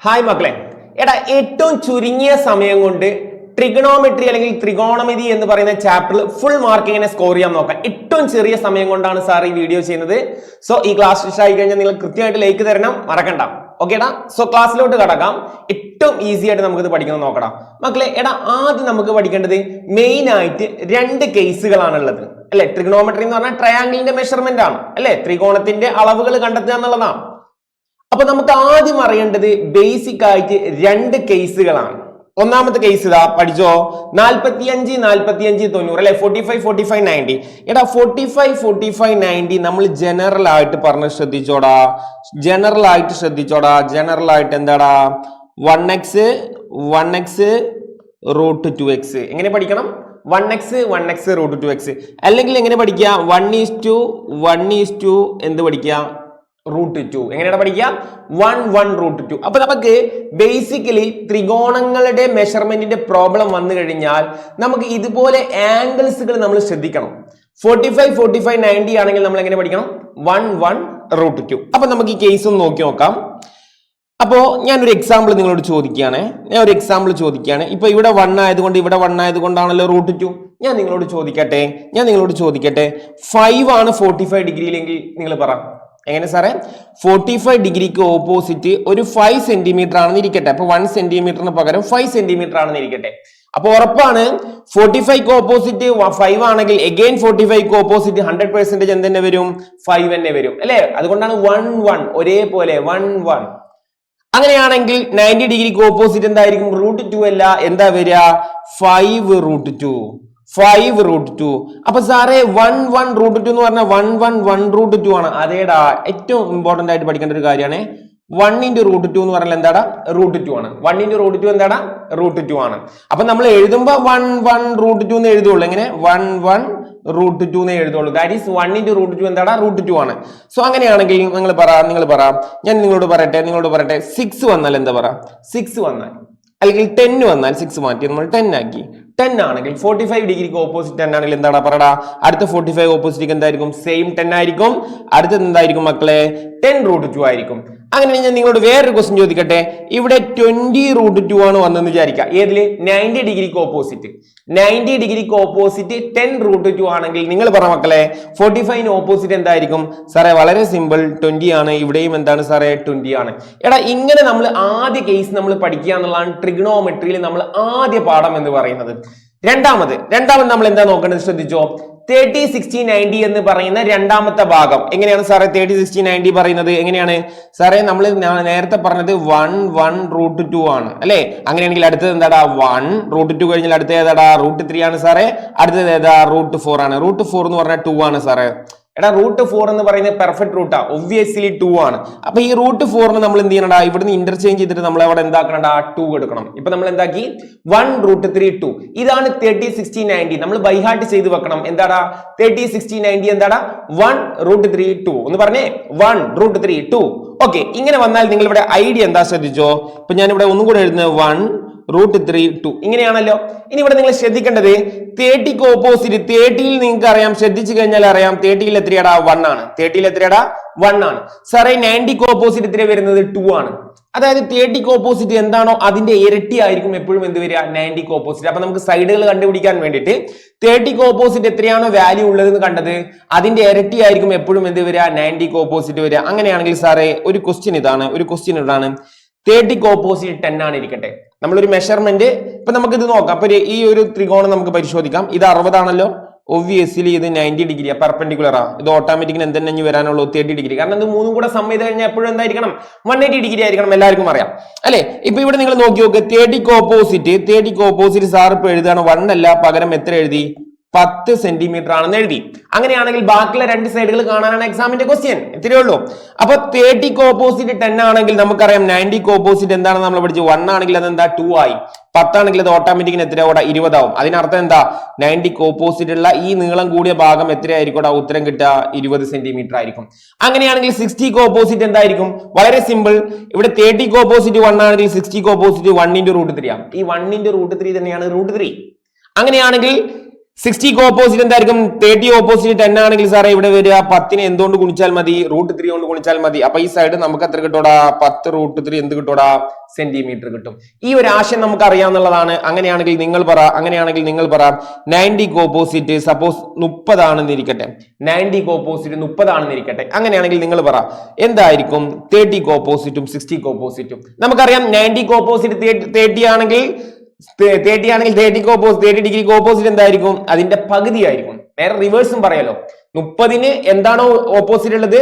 Hi മക്കളെ, എടാ ഏറ്റവും ചുരുങ്ങിയ സമയം കൊണ്ട് ട്രിഗണോമെട്രി അല്ലെങ്കിൽ ത്രികോണമിതി എന്ന് പറയുന്ന ചാപ്റ്ററിൽ ഫുൾ മാർക്ക് എങ്ങനെ സ്കോർ ചെയ്യാൻ നോക്കാം. ഏറ്റവും ചെറിയ സമയം കൊണ്ടാണ് സാർ ഈ വീഡിയോ ചെയ്യുന്നത്. സോ ഈ ക്ലാസ് ഇഷ്ടമായി കഴിഞ്ഞാൽ നിങ്ങൾ കൃത്യമായിട്ട് ലൈക്ക് തരണം, മറക്കണ്ട. ഓക്കേടാ, സോ ക്ലാസ്സിലോട്ട് കടക്കാം. ഏറ്റവും ഈസി ആയിട്ട് നമുക്ക് ഇത് പഠിക്കണം നോക്കണം മക്കളെ. എടാ ആദ്യം നമുക്ക് പഠിക്കേണ്ടത് മെയിൻ ആയിട്ട് രണ്ട് കേസുകളാണുള്ളത് അല്ലെ. ട്രിഗണോമെട്രി എന്ന് പറഞ്ഞാൽ ട്രയാങ്കിളിന്റെ മെഷർമെന്റ് ആണ് അല്ലെ, ത്രികോണത്തിന്റെ അളവുകൾ കണ്ടെത്തുക എന്നുള്ളതാണ്. അപ്പൊ നമുക്ക് ആദ്യം അറിയേണ്ടത് ബേസിക് ആയിട്ട് രണ്ട് കേസുകളാണ്. ഒന്നാമത്തെ കേസ് ഇതാ പഠിച്ചോ, 45 45 90 അല്ലെ, 45 45 90. എടാ 45 45 90 നമ്മൾ ജനറൽ ആയിട്ട് പറഞ്ഞ് ശ്രദ്ധിച്ചോടാ. ജനറൽ ആയിട്ട് എന്താടാ, 1x റൂട്ട് 2x. എങ്ങനെ പഠിക്കണം? 1x root 2x. അല്ലെങ്കിൽ എങ്ങനെ പഠിക്കുക? 1:1 എന്ത് പഠിക്കുക? റൂട്ട് 2. എങ്ങനെയാണ് പഠിക്കുക? 1 റൂട്ട് 2. അപ്പൊ നമുക്ക് ബേസിക്കലി ത്രികോണങ്ങളുടെ മെഷർമെന്റിന്റെ പ്രോബ്ലം വന്നു കഴിഞ്ഞാൽ നമുക്ക് ഇതുപോലെ ആംഗിൾസുകൾ നമ്മൾ ശ്രദ്ധിക്കണം. 45 45 90 ആണെങ്കിൽ നമ്മൾ എങ്ങനെ പഠിക്കണം? 1 റൂട്ട് 2. അപ്പൊ നമുക്ക് ഈ കേസ് ഒന്ന് നോക്കി നോക്കാം. അപ്പോ ഞാനൊരു എക്സാമ്പിൾ നിങ്ങളോട് ചോദിക്കുകയാണ്. ഇപ്പൊ ഇവിടെ 1 ആയതുകൊണ്ടാണല്ലോ റൂട്ട് 2. ഞാൻ നിങ്ങളോട് ചോദിക്കട്ടെ 5 ആണ് 45 ഡിഗ്രിയിലെങ്കിൽ നിങ്ങൾ പറ. എങ്ങനെ സാറേ? 45 ഡിഗ്രിക്ക് ഓപ്പോസിറ്റ് ഒരു 5 സെന്റിമീറ്റർ ആണെന്ന് ഇരിക്കട്ടെ. അപ്പൊ 1 സെന്റിമീറ്ററിന് പകരം 5 സെന്റിമീറ്റർ ആണെന്ന് ഇരിക്കട്ടെ. അപ്പൊ ഉറപ്പാണ് 45 ഓപ്പോസിറ്റ് 5 ആണെങ്കിൽ അഗൈൻ 45 ഓപ്പോസിറ്റ് 100% എന്ത് തന്നെ വരും? 5 തന്നെ വരും അല്ലെ. അതുകൊണ്ടാണ് 1 ഒരേപോലെ 1. അങ്ങനെയാണെങ്കിൽ 90 ഡിഗ്രിക്ക് ഓപ്പോസിറ്റ് എന്തായിരിക്കും? റൂട്ട് 2 അല്ല, എന്താ വരിക? 5 റൂട്ട് 2. അപ്പൊ സാറേ 1 റൂട്ട് 2 എന്ന് പറഞ്ഞാൽ 1 റൂട്ട് 2 ആണ്. അതേടാ, ഏറ്റവും ഇമ്പോർട്ടന്റ് ആയിട്ട് പഠിക്കേണ്ട ഒരു കാര്യമാണ്. 1 റൂട്ട് 2 എന്ന് പറഞ്ഞാൽ എന്താടാ? റൂട്ട് 2 ആണ്. 1 റൂട്ട് 2 എന്താടാ? റൂട്ട് 2 ആണ്. അപ്പൊ നമ്മൾ എഴുതുമ്പോ 1 റൂട്ട് 2 എന്ന് എഴുതുള്ളൂ. എങ്ങനെ? 1 റൂട്ട് 2 എന്ന് എഴുതുള്ളൂ. ദാറ്റ് ഈസ് 1 റൂട്ട് 2 എന്താടാ? റൂട്ട് 2 ആണ്. സോ അങ്ങനെയാണെങ്കിൽ നിങ്ങൾ പറ, ഞാൻ നിങ്ങളോട് പറയട്ടെ 6 വന്നാൽ എന്താ പറ? 6 വന്നാൽ അല്ലെങ്കിൽ 10 വന്നാൽ 6 മാറ്റി നമ്മൾ 10 ആക്കി. 10 ആണെങ്കിൽ 45 ഡിഗ്രിക്ക് ഓപ്പോസിറ്റ് 10 ആണെങ്കിൽ എന്താണ് പറടാ? അടുത്ത 45 ഓപ്പോസിറ്റ് എന്തായിരിക്കും? സെയിം 10 ആയിരിക്കും. അടുത്തത് എന്തായിരിക്കും മക്കളെ? 10 റൂട്ട് 2 ആയിരിക്കും. അങ്ങനെ ഞാൻ നിങ്ങളോട് വേറൊരു ക്വസ്റ്റ്യൻ ചോദിക്കട്ടെ. ഇവിടെ 20 റൂട്ട് 2 ആണ് വന്നെന്ന് വിചാരിക്കുക. ഏതില്? 90 ഡിഗ്രിക്ക് ഓപ്പോസിറ്റ് 10 റൂട്ട് 2 ആണെങ്കിൽ നിങ്ങൾ പറ മക്കളെ, 45 ഓപ്പോസിറ്റ് എന്തായിരിക്കും? സാറേ വളരെ സിമ്പിൾ, 20 ആണ്. ഇവിടെയും എന്താണ് സാറേ? 20 ആണ്. എടാ ഇങ്ങനെ നമ്മൾ ആദ്യ കേസ് നമ്മൾ പഠിക്കുക എന്നുള്ളതാണ് ട്രിഗണോമെട്രിയിൽ നമ്മൾ ആദ്യ പാഠം എന്ന് പറയുന്നത്. രണ്ടാമത് നമ്മൾ എന്താ നോക്കേണ്ടത് ശ്രദ്ധിച്ചോ. 30 60 90 എന്ന് പറയുന്ന രണ്ടാമത്തെ ഭാഗം എങ്ങനെയാണ് സാറേ? 30 60 90 പറയുന്നത് എങ്ങനെയാണ് സാറേ? നമ്മൾ നേരത്തെ പറഞ്ഞത് 1 റൂട്ട് 2 ആണ് അല്ലെ. അങ്ങനെയാണെങ്കിൽ അടുത്തത് എന്താടാ? 1 റൂട്ട് 2 കഴിഞ്ഞാൽ അടുത്ത ഏതാടാ? റൂട്ട് 3 ആണ് സാറേ. അടുത്തത് ഏതാ? റൂട്ട് 4 ആണ്. റൂട്ട് 4 എന്ന് പറഞ്ഞാൽ 2 ആണ് സാറേ. എടാ റൂട്ട് 4 എന്ന് പറയുന്നത് പെർഫെക്റ്റ് റൂട്ടാ, ഒബ്വിയസ്ലി 2 ആണ്. അപ്പൊ ഈ റൂട്ട് 4 നമ്മൾ എന്ത് ചെയ്യണടാ? ഇവിടുന്ന് ഇന്റർചേഞ്ച് ചെയ്തിട്ട് നമ്മൾ അവിടെ എന്താക്കണടാ? 2 എടുക്കണം. ഇപ്പൊ നമ്മൾ എന്താക്കി? 1 റൂട്ട് 3 2. ഇതാണ് 30 60 90. നമ്മൾ ബൈഹാർട്ട് ചെയ്ത് വെക്കണം. എന്താടാ? 30 60 90 എന്താടാ? 1 റൂട്ട് 3 2. ഒന്ന് പറഞ്ഞേ, 1 റൂട്ട് 3 2. ഓക്കെ, ഇങ്ങനെ വന്നാൽ നിങ്ങൾ ഇവിടെ ഐഡിയ എന്താ ശ്രദ്ധിച്ചോ. ഇപ്പൊ ഞാൻ ഇവിടെ ഒന്നും കൂടെ എഴുതുന്നത് 1 റൂട്ട് 3 2 ഇങ്ങനെയാണല്ലോ. ഇനി ഇവിടെ നിങ്ങൾ ശ്രദ്ധിക്കേണ്ടത് 30ക്ക് ഓപ്പോസിറ്റ് 30യിൽ നിങ്ങൾക്ക് അറിയാം, ശ്രദ്ധിച്ചു കഴിഞ്ഞാൽ അറിയാം 30യിൽ എത്രയാടാ? 1 ആണ്. 30യിൽ എത്രയാടാ? 1 ആണ്. സാറേ 90ക്ക് ഓപ്പോസിറ്റ് എത്ര വരുന്നത്? 2 ആണ്. അതായത് 30ക്ക് ഓപ്പോസിറ്റ് എന്താണോ അതിന്റെ ഇരട്ടി ആയിരിക്കും എപ്പോഴും എന്ത് വരിക? 90ക്ക് ഓപ്പോസിറ്റ്. അപ്പൊ നമുക്ക് സൈഡുകൾ കണ്ടുപിടിക്കാൻ വേണ്ടിയിട്ട് 30ക്ക് ഓപ്പോസിറ്റ് എത്രയാണോ വാല്യൂ ഉള്ളതെന്ന് കണ്ടത് അതിന്റെ ഇരട്ടി ആയിരിക്കും എപ്പോഴും എന്ത് വരിക? 90ക്ക് ഓപ്പോസിറ്റ് വരിക. അങ്ങനെയാണെങ്കിൽ സാറേ ഒരു ക്വസ്റ്റ്യൻ ഇതാണ്. 30ക്ക് ഓപ്പോസിറ്റ് 10 ആണ് ഇരിക്കട്ടെ. നമ്മളൊരു മെഷർമെന്റ് ഇപ്പൊ നമുക്ക് ഇത് നോക്കാം. അപ്പൊ ഈ ഒരു ത്രികോണം നമുക്ക് പരിശോധിക്കാം. ഇത് 60 ആണല്ലോ. ഒബ്വിയസ്ലി ഇത് 90 ഡിഗ്രി പെർപെൻഡിക്കുലർ ആ. ഇത് ഓട്ടോമാറ്റിക്കിന് എന്തെന്നെ വരാനുള്ളൂ? 30 ഡിഗ്രി. കാരണം ഇത് മൂന്നും കൂടെ സം ചെയ്ത് കഴിഞ്ഞാൽ എപ്പോഴും എന്തായിരിക്കണം? 180 ഡിഗ്രി ആയിരിക്കണം. എല്ലാവർക്കും അറിയാം അല്ലെ. ഇപ്പൊ ഇവിടെ നിങ്ങൾ നോക്കി നോക്ക്, 30ക്ക് ഓപ്പോസിറ്റ് സാർ ഇപ്പൊ എഴുതാണ് 1 അല്ല, പകരം എത്ര എഴുതി? 10 സെന്റിമീറ്റർ ആണെന്ന് എഴുതി. അങ്ങനെയാണെങ്കിൽ ബാക്കിയുള്ള രണ്ട് സൈഡുകൾ കാണാനാണ് എക്സാമിന്റെ ക്വസ്റ്റ്യൻ. ഇത്രയേ ഉള്ളൂ. അപ്പൊ 30ക്ക് ഓപ്പോസിറ്റ് 10 ആണെങ്കിൽ നമുക്കറിയാം 90ക്ക് ഓപ്പോസിറ്റ് എന്താണ് നമ്മൾ പഠിച്ചു? 1 ആണെങ്കിൽ അതെന്താ? 2 ആയി. 10 ആണെങ്കിൽ അത് ഓട്ടോമാറ്റിക്കിന് എത്രയാവൂടാ? 20 ആവും. അതിനർത്ഥം എന്താ? 90ക്ക് ഓപ്പോസിറ്റ് ഉള്ള ഈ നീളം കൂടിയ ഭാഗം എത്രയായിരിക്കും ഉത്തരം കിട്ടുക? 20 സെന്റിമീറ്റർ ആയിരിക്കും. അങ്ങനെയാണെങ്കിൽ 60ക്ക് ഓപ്പോസിറ്റ് എന്തായിരിക്കും? വളരെ സിമ്പിൾ. ഇവിടെ 30ക്ക് ഓപ്പോസിറ്റ് 1 ആണെങ്കിൽ 60ക്ക് ഓപ്പോസിറ്റ് 1 റൂട്ട് 3 ആവും. ഈ 1 റൂട്ട് 3 തന്നെയാണ് റൂട്ട് 3. അങ്ങനെയാണെങ്കിൽ 60 ഓപ്പോസിറ്റ് എന്തായിരിക്കും 30 ഓപ്പോസിറ്റ് 10 ആണെങ്കിൽ സാറേ ഇവിടെ വരിക 10 എന്തുകൊണ്ട് ഗുണിച്ചാൽ മതി √3 കൊണ്ട് ഗുണിച്ചാൽ മതി. അപ്പൊ ഈ സൈഡ് നമുക്ക് എത്ര കിട്ടൂടാ 10 √3 എന്ത് കിട്ടൂടാ സെന്റിമീറ്റർ കിട്ടും. ഈ ഒരു ആശയം നമുക്ക് അറിയാവുന്നതാണ്. അങ്ങനെയാണെങ്കിൽ നിങ്ങൾ പറ 90 ഓപ്പോസിറ്റ് സപ്പോസ് 30 ആണെന്ന് ഇരിക്കട്ടെ, 90 ഓപ്പോസിറ്റ് 30 ആണെന്ന് ഇരിക്കട്ടെ. അങ്ങനെയാണെങ്കിൽ നിങ്ങൾ പറ എന്തായിരിക്കും 30 ഓപ്പോസിറ്റും 60 ഓപ്പോസിറ്റും. നമുക്കറിയാം 90 ഓപ്പോസിറ്റ് 30 ആണെങ്കിൽ 30 ഡിഗ്രിക്ക് ഓപ്പോസിറ്റ് എന്തായിരിക്കും അതിന്റെ പകുതി ആയിരിക്കും. നേരെ റിവേഴ്സും പറയാലോ, 30-ന് എന്താണോ ഓപ്പോസിറ്റ് ഉള്ളത്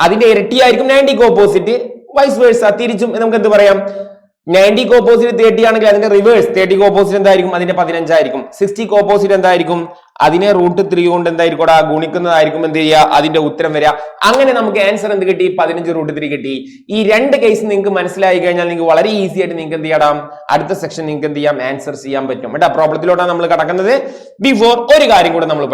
അതിന്റെ ഇരട്ടിയായിരിക്കും 90 ഓപ്പോസിറ്റ്. വൈസ് വേഴ്സ തിരിച്ചും നമുക്ക് എന്ത് പറയാം 90 ഓപ്പോസിറ്റ് 30 ആണെങ്കിൽ അതിന്റെ റിവേഴ്സ് 30 ഓപ്പോസിറ്റ് എന്തായിരിക്കും അതിന്റെ 15 ആയിരിക്കും. 60 ഓപ്പോസിറ്റ് എന്തായിരിക്കും അതിനെ √3 കൊണ്ട് എന്തായിരിക്കും ഗുണിക്കുന്നതായിരിക്കും എന്ത് ചെയ്യുക അതിന്റെ ഉത്തരം വരിക. അങ്ങനെ നമുക്ക് ആൻസർ എന്ത് കിട്ടി 15 √3 കിട്ടി. ഈ രണ്ട് കേസ് നിങ്ങൾക്ക് മനസ്സിലായി കഴിഞ്ഞാൽ നിങ്ങൾക്ക് വളരെ ഈസി ആയിട്ട് നിങ്ങൾക്ക് എന്ത് ചെയ്യാം അടുത്ത സെക്ഷൻ നിങ്ങൾക്ക് എന്ത് ചെയ്യാം ആൻസർ ചെയ്യാൻ പറ്റും കേട്ടോ. പ്രോബ്ലത്തിലോട്ടാണ് നമ്മൾ കടക്കുന്നത്. ബിഫോർ ഒരു കാര്യം കൂടെ നമ്മൾ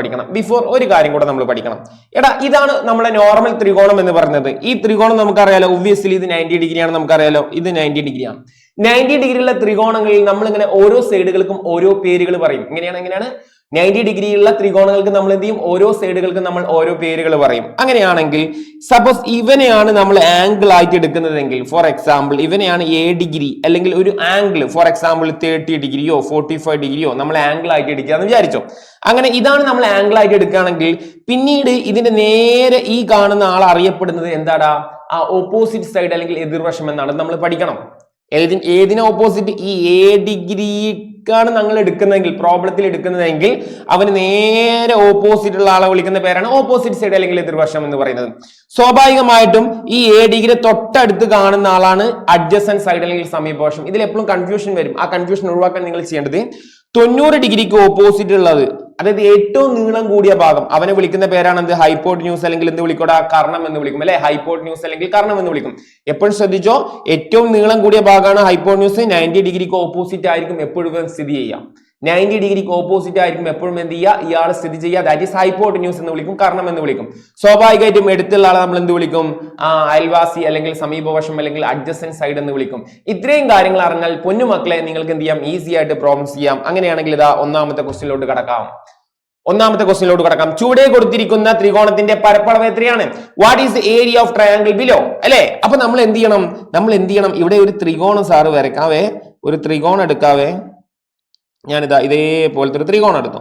പഠിക്കണം. എടാ ഇതാണ് നമ്മുടെ നോർമൽ ത്രികോണം എന്ന് പറയുന്നത്. ഈ ത്രികോണം നമുക്കറിയാലോ ഒബ്വിയസ്ലി ഇത് 90 ഡിഗ്രിയാണ്. നമുക്കറിയാലോ ഇത് 90 ഡിഗ്രിയാണ്. 90 ഡിഗ്രിയുള്ള ത്രികോണങ്ങളിൽ നമ്മൾ ഇങ്ങനെ ഓരോ സൈഡുകൾക്കും ഓരോ പേരുകൾ പറയും. എങ്ങനെയാണ് 90 ഡിഗ്രിയുള്ള ത്രികോണങ്ങൾക്ക് നമ്മൾ എന്ത് ചെയ്യും ഓരോ സൈഡുകൾക്കും നമ്മൾ ഓരോ പേരുകൾ പറയും. അങ്ങനെയാണെങ്കിൽ സപ്പോസ് ഇവനെയാണ് നമ്മൾ ആംഗിൾ ആയിട്ട് എടുക്കുന്നതെങ്കിൽ ഫോർ എക്സാമ്പിൾ ഇവനെയാണ് എ ഡിഗ്രി അല്ലെങ്കിൽ ഒരു ആംഗിൾ ഫോർ എക്സാമ്പിൾ 30 ഡിഗ്രിയോ 45 ഡിഗ്രിയോ നമ്മൾ ആംഗിൾ ആയിട്ട് എടുക്കുക എന്ന് വിചാരിച്ചോ. അങ്ങനെ ഇതാണ് നമ്മൾ ആംഗിൾ ആയിട്ട് എടുക്കുകയാണെങ്കിൽ പിന്നീട് ഇതിന്റെ നേരെ ഈ കാണുന്ന ആൾ അറിയപ്പെടുന്നത് എന്താടാ ആ ഓപ്പോസിറ്റ് സൈഡ് അല്ലെങ്കിൽ എതിർവശം എന്നാണ് നമ്മൾ പഠിക്കണം. ഏതിനെ ഓപ്പോസിറ്റ് ഈ എ ഡിഗ്രിക്കാണ് നമ്മൾ എടുക്കുന്നതെങ്കിൽ പ്രോബ്ലത്തിൽ എടുക്കുന്നതെങ്കിൽ അവന് നേരെ ഓപ്പോസിറ്റ് ഉള്ള ആളെ വിളിക്കുന്ന പേരാണ് ഓപ്പോസിറ്റ് സൈഡ് അല്ലെങ്കിൽ എതിർവശം എന്ന് പറയുന്നത്. സ്വാഭാവികമായിട്ടും ഈ എ ഡിഗ്രി തൊട്ടടുത്ത് കാണുന്ന ആളാണ് അഡ്ജസന്റ് സൈഡ് അല്ലെങ്കിൽ സമീപവശം. ഇതിൽ എപ്പോഴും കൺഫ്യൂഷൻ വരും. ആ കൺഫ്യൂഷൻ ഒഴിവാക്കാൻ നിങ്ങൾ ചെയ്യേണ്ടത് 90 ഡിഗ്രിക്ക് ഓപ്പോസിറ്റ് ഉള്ളത് അതായത് ഏറ്റവും നീളം കൂടിയ ഭാഗം അവനെ വിളിക്കുന്ന പേരാണ് എന്ത് ഹൈപ്പോട്ന്യൂസ് അല്ലെങ്കിൽ എന്ത് വിളിക്കൂടാ കർണം എന്ന് വിളിക്കും അല്ലെ. ഹൈപ്പോട്ന്യൂസ് അല്ലെങ്കിൽ കർണം എന്ന് വിളിക്കും. എപ്പോഴും ശ്രദ്ധിച്ചോ ഏറ്റവും നീളം കൂടിയ ഭാഗമാണ് ഹൈപ്പോട്ന്യൂസ്. 90 ഡിഗ്രിക്ക് ഓപ്പോസിറ്റ് ആയിരിക്കും എപ്പോഴും സ്ഥിതി ചെയ്യാം. 90 ഡിഗ്രിക്ക് ഓപ്പോസിറ്റ് ആയിരിക്കും എപ്പോഴും എന്ത് ചെയ്യുക ഇയാൾ സ്ഥിതി ചെയ്യുക. ദാറ്റ് ഈസ് ഹൈപ്പോട്ന്യൂസ് എന്ന് വിളിക്കും, കർണം എന്ന് വിളിക്കും. സ്വാഭാവികമായിട്ടും എടുത്തുള്ള ആളെ നമ്മൾ എന്ത് വിളിക്കും അയൽവാസി അല്ലെങ്കിൽ സമീപവശം അല്ലെങ്കിൽ അഡ്ജസന്റ് സൈഡ് എന്ന് വിളിക്കും. ഇത്രയും കാര്യങ്ങൾ അറിഞ്ഞാൽ പൊന്നുമക്കളെ നിങ്ങൾക്ക് എന്ത് ചെയ്യാം ഈസി ആയിട്ട് പ്രോബ്ലംസ് ചെയ്യാം. അങ്ങനെയാണെങ്കിൽ ഇതാ ഒന്നാമത്തെ ക്വസ്റ്റ്യനിലോട്ട് കടക്കാം. ചുവടെ കൊടുത്തിരിക്കുന്ന ത്രികോണത്തിന്റെ പരപ്പളവ് എത്രയാണ്? What is the area of triangle below അല്ലെ. അപ്പൊ നമ്മൾ എന്ത് ചെയ്യണം ഇവിടെ ഒരു ത്രികോണം സാറ് വരയ്ക്കാവേ, ഒരു ത്രികോണം എടുക്കാവേ. ഞാനിതാ ഇതേപോലത്തെ ഒരു ത്രികോണം എടുത്തു.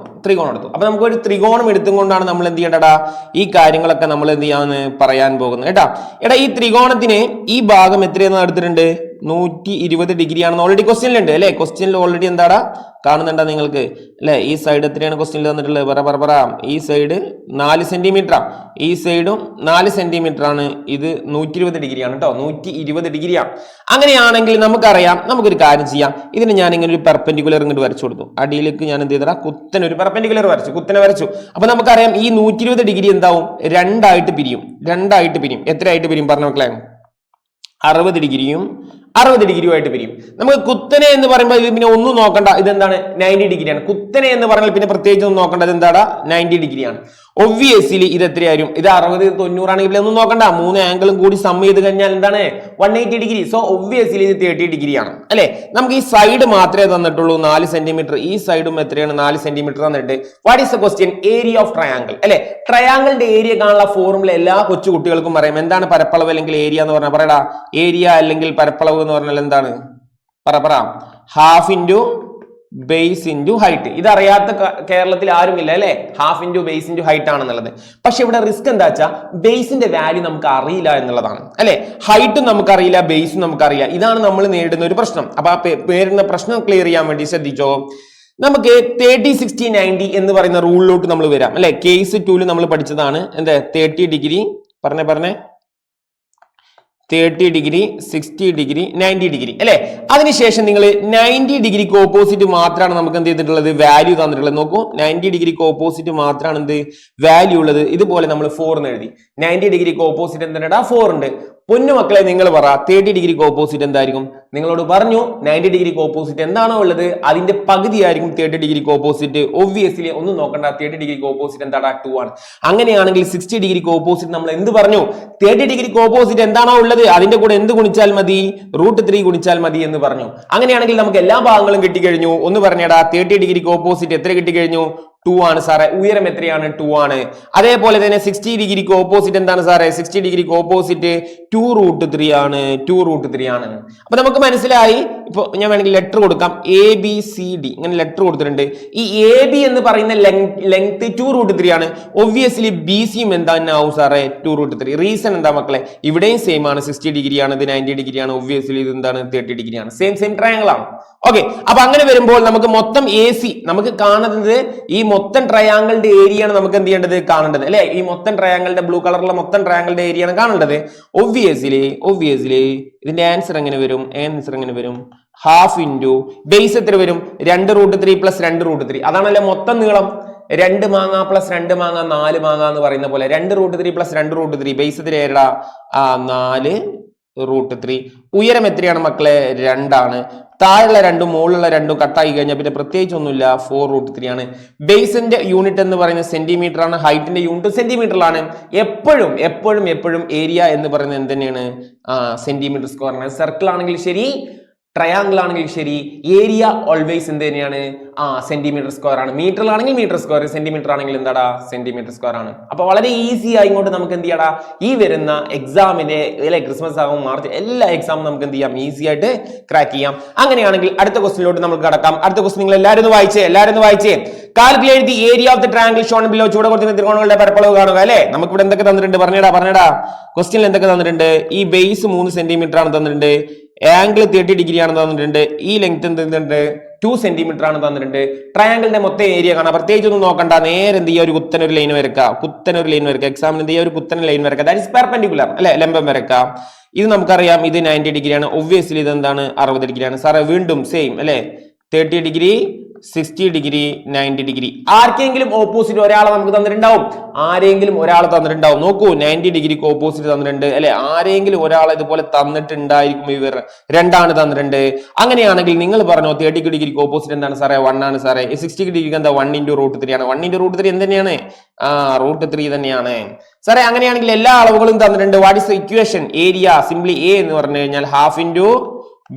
അപ്പൊ നമുക്ക് ഒരു ത്രികോണം എടുത്തുകൊണ്ടാണ് നമ്മൾ എന്ത് ചെയ്യേണ്ടടാ ഈ കാര്യങ്ങളൊക്കെ നമ്മൾ എന്ത് ചെയ്യാന്ന് പറയാൻ പോകുന്നത് എടാ ഈ ത്രികോണത്തിന് ഈ ഭാഗം എത്രയെന്ന് എടുത്തിട്ടുണ്ട് 120 ഡിഗ്രി ആണെന്ന് ഓൾറെഡി ക്വസ്റ്റ്യനിലുണ്ട് അല്ലെ. ക്വസ്റ്റ്യനിൽ ഓൾറെഡി എന്താടാ കാണുന്നുണ്ടാ നിങ്ങൾക്ക് അല്ലെ. ഈ സൈഡ് എത്രയാണ് ക്വസ്റ്റ്യനിൽ തന്നിട്ടുള്ളത് പറ. ഈ സൈഡ് 4 സെന്റിമീറ്ററാ, ഈ സൈഡും 4 സെന്റിമീറ്റർ ആണ്. ഇത് 120 ഡിഗ്രിയാണ് കേട്ടോ, 120 ഡിഗ്രിയാണ്. അങ്ങനെയാണെങ്കിൽ നമുക്കറിയാം നമുക്കൊരു കാര്യം ചെയ്യാം. ഇതിന് ഞാൻ ഇങ്ങനെ ഒരു പെർപെൻഡിക്കുലർ ഇങ്ങോട്ട് വരച്ചു കൊടുത്തു. അടിയിലേക്ക് ഞാൻ എന്ത് ചെയ്തടാ കുത്തനെ ഒരു പെർപെൻഡിക്കുലർ വരച്ചു. അപ്പൊ നമുക്കറിയാം ഈ 120 ഡിഗ്രി എന്താവും രണ്ടായിട്ട് പിരിയും. എത്രയായിട്ട് പിരിയും പറഞ്ഞ മക്കളെ 60 ഡിഗ്രിയും 60 ഡിഗ്രിയുമായിട്ട് പിരിയും. നമുക്ക് കുത്തനെ എന്ന് പറയുമ്പോൾ പിന്നെ ഒന്നും നോക്കണ്ട, ഇതെന്താണ് 90 ഡിഗ്രിയാണ്. കുത്തനെ എന്ന് പറഞ്ഞാൽ പിന്നെ പ്രത്യേകിച്ച് ഒന്നും നോക്കണ്ട, എന്താടാ 90 ഡിഗ്രിയാണ്. ഒബ്വിയസ്ലി ഇത് എത്രയായിരിക്കും? ഇത് 60 90 ആണെങ്കിൽ ഒന്നും നോക്കണ്ട, 3 ആംഗിളും കൂടി സം ചെയ്ത് കഴിഞ്ഞാൽ എന്താണ് 180 ഡിഗ്രി. സോ ഒബ്വിയസ്ലി ഇത് 30 ഡിഗ്രിയാണ് അല്ലെ. നമുക്ക് ഈ സൈഡ് മാത്രമേ തന്നിട്ടുള്ളൂ 4 സെന്റിമീറ്റർ. ഈ സൈഡും എത്രയാണ് 4 സെന്റിമീറ്റർ തന്നിട്ട്. What is the question? Area of triangle അല്ലെ. ട്രയാങ്കിളിന്റെ ഏരിയ കാണാനുള്ള ഫോർമുല എല്ലാ കൊച്ചു കുട്ടികൾക്കും പറയാം. എന്താണ് പരപ്പളവ് അല്ലെങ്കിൽ ഏരിയ എന്ന് പറഞ്ഞാൽ പറയടാ. ഏരിയ അല്ലെങ്കിൽ പരപ്പളവ് എന്ന് പറഞ്ഞാൽ എന്താണ് പറ. Half into base into height. ഇതറിയാത്ത കേരളത്തിൽ ആരുമില്ല അല്ലെ. Half into base into height ആണെന്നുള്ളത്. പക്ഷെ ഇവിടെ റിസ്ക് എന്താ വെച്ചാൽ ബേസിന്റെ വാല്യൂ നമുക്ക് അറിയില്ല എന്നുള്ളതാണ് അല്ലെ. ഹൈറ്റും നമുക്കറിയില്ല, ബേസും നമുക്കറിയില്ല. ഇതാണ് നമ്മൾ നേരിടുന്ന ഒരു പ്രശ്നം. അപ്പൊ ആ പേരുന്ന പ്രശ്നം ക്ലിയർ ചെയ്യാൻ വേണ്ടി ശ്രദ്ധിച്ചോ. നമുക്ക് 30 60 90 എന്ന് പറയുന്ന റൂളിലോട്ട് നമ്മൾ വരാം അല്ലെ. കേസ് 2 നമ്മൾ പഠിച്ചതാണ് എന്താ 30 ഡിഗ്രി പറഞ്ഞേ 30 ഡിഗ്രി 60 ഡിഗ്രി 90 ഡിഗ്രി അല്ലെ. അതിനുശേഷം നിങ്ങൾ 90 ഡിഗ്രിക്ക് ഓപ്പോസിറ്റ് മാത്രമാണ് നമുക്ക് എന്ത് ചെയ്തിട്ടുള്ളത് വാല്യൂ തന്നിട്ടുള്ളത്. നോക്കൂ 90 ഡിഗ്രിക്ക് ഓപ്പോസിറ്റ് മാത്രമാണ് എന്ത് വാല്യൂ ഉള്ളത്. ഇതുപോലെ നമ്മൾ 4 എന്ന് എഴുതി. 90 ഡിഗ്രിക്ക് ഓപ്പോസിറ്റ് എന്താ 4 ഉണ്ട്. പൊന്നു മക്കളെ നിങ്ങൾ പറ 30 ഡിഗ്രിക്ക് ഓപ്പോസിറ്റ് എന്തായിരിക്കും? നിങ്ങളോട് പറഞ്ഞു 90 ഡിഗ്രിക്ക് ഓപ്പോസിറ്റ് എന്താണോ ഉള്ളത് അതിന്റെ പകുതി ആയിരിക്കും 30 ഡിഗ്രിക്ക് ഓപ്പോസിറ്റ്. ഒബ്വിയസ്ലി ഒന്നും നോക്കണ്ട, 30 ഡിഗ്രിക്ക് ഓപ്പോസിറ്റ് എന്താടാ 2 ആണ്. അങ്ങനെയാണെങ്കിൽ 60 ഡിഗ്രിക്ക് ഓപ്പോസിറ്റ് നമ്മൾ എന്ത് പറഞ്ഞു? 30 ഡിഗ്രിക്ക് ഓപ്പോസിറ്റ് എന്താണോ ഉള്ളത് അതിന്റെ കൂടെ എന്ത് ഗുണിച്ചാൽ മതി? √3 ഗുണിച്ചാൽ മതി എന്ന് പറഞ്ഞു. അങ്ങനെയാണെങ്കിൽ നമുക്ക് എല്ലാ ഭാഗങ്ങളും കിട്ടിക്കഴിഞ്ഞു. ഒന്ന് പറഞ്ഞേടാ 30 ഡിഗ്രിക്ക് ഓപ്പോസിറ്റ് എത്ര കിട്ടിക്കഴിഞ്ഞു? 2 ആണ് സാറേ. ഉയരം എത്രയാണ്? 2 ആണ്. അതേപോലെ തന്നെ 60 ഡിഗ്രിക്ക് ഓപ്പോസിറ്റ് എന്താണ് സാറേ? 60 ഡിഗ്രിക്ക് ഓപ്പോസിറ്റ് 2√3 ആണ്. 2√3 ആണ്. അപ്പൊ നമുക്ക് മനസ്സിലായി. ഇപ്പൊ ഞാൻ വേണമെങ്കിൽ ലെറ്റർ കൊടുക്കാം. ABCD ഇങ്ങനെ ലെറ്റർ കൊടുത്തിട്ടുണ്ട്. ഈ AB എന്ന് പറയുന്ന ലെങ്ത് 2√3 ആണ്. ഒബ്വിയസ്ലി BCയും എന്താണ് ആവും സാറേ? 2√3. റീസൺ എന്താ മക്കളെ? ഇവിടെയും സെയിം ആണ്. 60 ഡിഗ്രി ആണ്, ഇത് 90 ഡിഗ്രി ആണ്. ഒബ്വിയസ്ലി ഇത് എന്താണ്? 30 ഡിഗ്രി ആണ്. സെയിം ട്രയാങ്കിൾ ആണ്. ഓക്കെ, അപ്പൊ അങ്ങനെ വരുമ്പോൾ നമുക്ക് മൊത്തം AC നമുക്ക് കാണുന്നത് ഈ മൊത്തം ട്രയാങ്കിളിന്റെ ഏരിയ ആണ് നമുക്ക് എന്ത് ചെയ്യേണ്ടത്? കാണേണ്ടത് അല്ലെ? ഈ മൊത്തം ട്രയാങ്കിളിന്റെ ബ്ലൂ കളറുള്ള മൊത്തം ട്രയാങ്കിളിന്റെ ഏരിയ ആണ് കാണേണ്ടത്. ഒബ്വിയസ്ലി ഇതിന്റെ ആൻസർ എങ്ങനെ വരും? ഹാഫ് ഇൻറ്റു ബേസ് എത്ര വരും? 2√3 പ്ലസ് 2√3. അതാണല്ലേ മൊത്തം നീളം. 2 മാങ്ങ പ്ലസ് 2 മാങ്ങ 4 മാങ്ങ എന്ന് പറയുന്ന പോലെ 2√3 പ്ലസ് 2√3 ബേസ് എത്ര ഏടാ? 4√3. ഉയരം എത്രയാണ് മക്കളെ? 2 ആണ്. താഴെയുള്ള 2 മുകളിലുള്ള 2 കട്ടായി കഴിഞ്ഞാൽ പിന്നെ പ്രത്യേകിച്ച് ഒന്നുമില്ല. 4√3 ആണ്. ബേസിന്റെ യൂണിറ്റ് എന്ന് പറയുന്നത് സെന്റിമീറ്റർ ആണ്. ഹൈറ്റിന്റെ യൂണിറ്റ് സെന്റിമീറ്ററിലാണ്. എപ്പോഴും ഏരിയ എന്ന് പറയുന്നത് എന്ത് തന്നെയാണ്? സെന്റിമീറ്റർ സ്ക്വയർ ആണ്. സർക്കിൾ ആണെങ്കിൽ ശരി, ട്രയാങ്കിൾ ആണെങ്കിൽ ശരി, ഏരിയ ഓൾവേസ് എന്ത് തന്നെയാണ്? സെന്റിമീറ്റർ സ്ക്വയർ ആണ്. മീറ്ററിലാണെങ്കിൽ മീറ്റർ സ്ക്വയർ, സെന്റിമീറ്റർ ആണെങ്കിൽ എന്താടാ? സെന്റിമീറ്റർ സ്ക്വയർ ആണ്. അപ്പൊ വളരെ ഈസി ആയി ഇങ്ങോട്ട് നമുക്ക് എന്ത് ചെയ്യാടാ? ഈ വരുന്ന എക്സാമിന്റെ അല്ലെ, ക്രിസ്മസ് ആകും, മാർച്ച്, എല്ലാ എക്സാമും നമുക്ക് എന്ത് ചെയ്യാം? ഈസി ആയിട്ട് ക്രാക്ക് ചെയ്യാം. അങ്ങനെയാണെങ്കിൽ അടുത്ത ക്വസ്റ്റിനിലോട്ട് നമുക്ക് കടക്കാം. അടുത്ത ക്വസ്റ്റ്യൻ നിങ്ങൾ എല്ലാവരും ഒന്ന് വായിച്ചേ. Calculate the area of the triangle Sean below. ചുവടെ കൊടുത്തിരുന്ന ത്രികോണങ്ങളുടെ പരപ്പളവ് കാണുക അല്ലെ. നമുക്ക് ഇവിടെ എന്തൊക്കെ തന്നിട്ടുണ്ട്? പറഞ്ഞടാ. ക്വസ്റ്റ്യനിൽ എന്തൊക്കെ തന്നിട്ടുണ്ട്? ഈ ബേസ് 3 സെന്റിമീറ്റർ ആണ് തന്നിട്ടുണ്ട്. ആംഗിൾ 30 ഡിഗ്രി ആണ് തന്നിട്ടുണ്ട്. ഈ ലെങ്ത് എന്തുണ്ട്? 2 സെന്റിമീറ്റർ ആണ് തന്നിട്ടുണ്ട്. ട്രയാങ്കിളിന്റെ മൊത്തം ഏരിയ കാണാം. പ്രത്യേകിച്ച് ഒന്നും നോക്കണ്ട. നേരെ എന്ത് ചെയ്യുക? ഒരു കുത്തനൊരു ലൈൻ വരക്കുക. എക്സാമിന് എന്ത് ചെയ്യുക? ഒരു കുത്തന ലൈൻ വരക്കുക. ദാറ്റ് ഇസ് പെർപെൻഡിക്കുലർ അല്ലെ, ലംബം വരക്കുക. ഇത് നമുക്കറിയാം. ഇത് 90 ഡിഗ്രി ആണ്. ഒബ്വിയസ്ലി ഇത് എന്താണ്? 60 ഡിഗ്രി ആണ്. സാറേ വീണ്ടും സെയിം അല്ലെ, 30 ഡിഗ്രി, 60 ഡിഗ്രി, 90 ഡിഗ്രി. ആർക്കെങ്കിലും ഓപ്പോസിറ്റ് ഒരാളെ നമുക്ക് തന്നിട്ടുണ്ടാവും. നോക്കൂ, 90 ഡിഗ്രിക്ക് ഓപ്പോസിറ്റ് തന്നിട്ടുണ്ട് അല്ലെ. ആരെങ്കിലും ഒരാളെ ഇതുപോലെ തന്നിട്ടുണ്ടായിരിക്കും. ഇവർ 2 ആണ് തന്നിട്ടുണ്ട്. അങ്ങനെയാണെങ്കിൽ നിങ്ങൾ പറഞ്ഞോ 30 ഡിഗ്രിക്ക് ഓപ്പോസിറ്റ് എന്താണ് സാറേ? 1 ആണ് സാറേ. 60 ഡിഗ്രിക്ക് എന്താ? 1 × √3 ആണ്. 1 × √3 എന്ത് തന്നെയാണ്? √3 തന്നെയാണ് സാറേ. അങ്ങനെയാണെങ്കിൽ എല്ലാ അളവുകളും തന്നിട്ടുണ്ട്. What is the equation? Area simply A എന്ന് പറഞ്ഞു കഴിഞ്ഞാൽ half into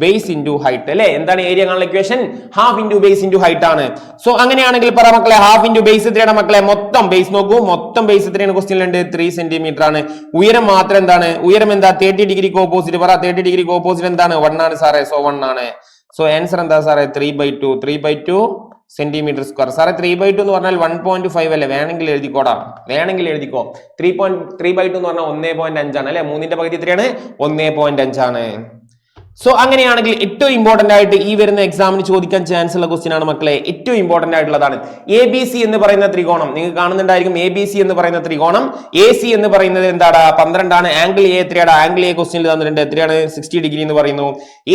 base into height അല്ലെ. എന്താണ് ഏരിയ കാണുന്ന equation? Half into base into height ആണ്. സോ അങ്ങനെയാണെങ്കിൽ പറ മക്കളെ, ഹാഫ് ഇൻറ്റു ബേസ് എത്രയാണ് മക്കളെ? മൊത്തം ബേസ് നോക്കൂ. മൊത്തം ബേസ് എത്രയാണ്? ക്വസ്റ്റ്യനിലുണ്ട് 3 സെന്റിമീറ്റർ ആണ്. ഉയരം മാത്രം എന്താണ്? ഉയരം എന്താ? 30 ഡിഗ്രിക്ക് ഓപ്പോസിറ്റ് പറ. 30 ഡിഗ്രിക്ക് ഓപ്പോസിറ്റ് എന്താണ്? 1 ആണ് സാറേ. സോ 1 ആണ്. സോ ആൻസർ എന്താ സാറേ? 3/2 സെന്റിമീറ്റർ സ്ക്വയർ. സാറേ 3/2 എന്ന് പറഞ്ഞാൽ 1.5 അല്ലേ? വേണമെങ്കിൽ എഴുതിക്കോ. 3/2 എന്ന് പറഞ്ഞാൽ 1.5 ആണ് അല്ലെ. 3ന്റെ പകുതി എത്രയാണ്? 1.5 ആണ്. സോ അങ്ങനെയാണെങ്കിൽ ഏറ്റവും ഇമ്പോർട്ടന്റ് ആയിട്ട് ഈ വരുന്ന എക്സാമിന് ചോദിക്കാൻ ചാൻസ് ഉള്ള ക്വസ്റ്റ്യൻ ആണ് മക്കളെ. ഏറ്റവും ഇമ്പോർട്ടന്റ് ആയിട്ടുള്ളതാണ്. ABC എന്ന് പറയുന്ന ത്രികോണം നിങ്ങൾക്ക് കാണുന്നുണ്ടായിരിക്കും. ABC എന്ന് പറയുന്ന ത്രികോണം, AC എന്ന് പറയുന്നത് എന്താടാ? 12 ആണ്. Angle A എത്രയാടാ? ആംഗിൾ A ക്വസ്റ്റ്യനിൽ തന്നിട്ടുണ്ട്. എത്രയാണ്? 60 ഡിഗ്രി എന്ന് പറയുന്നു.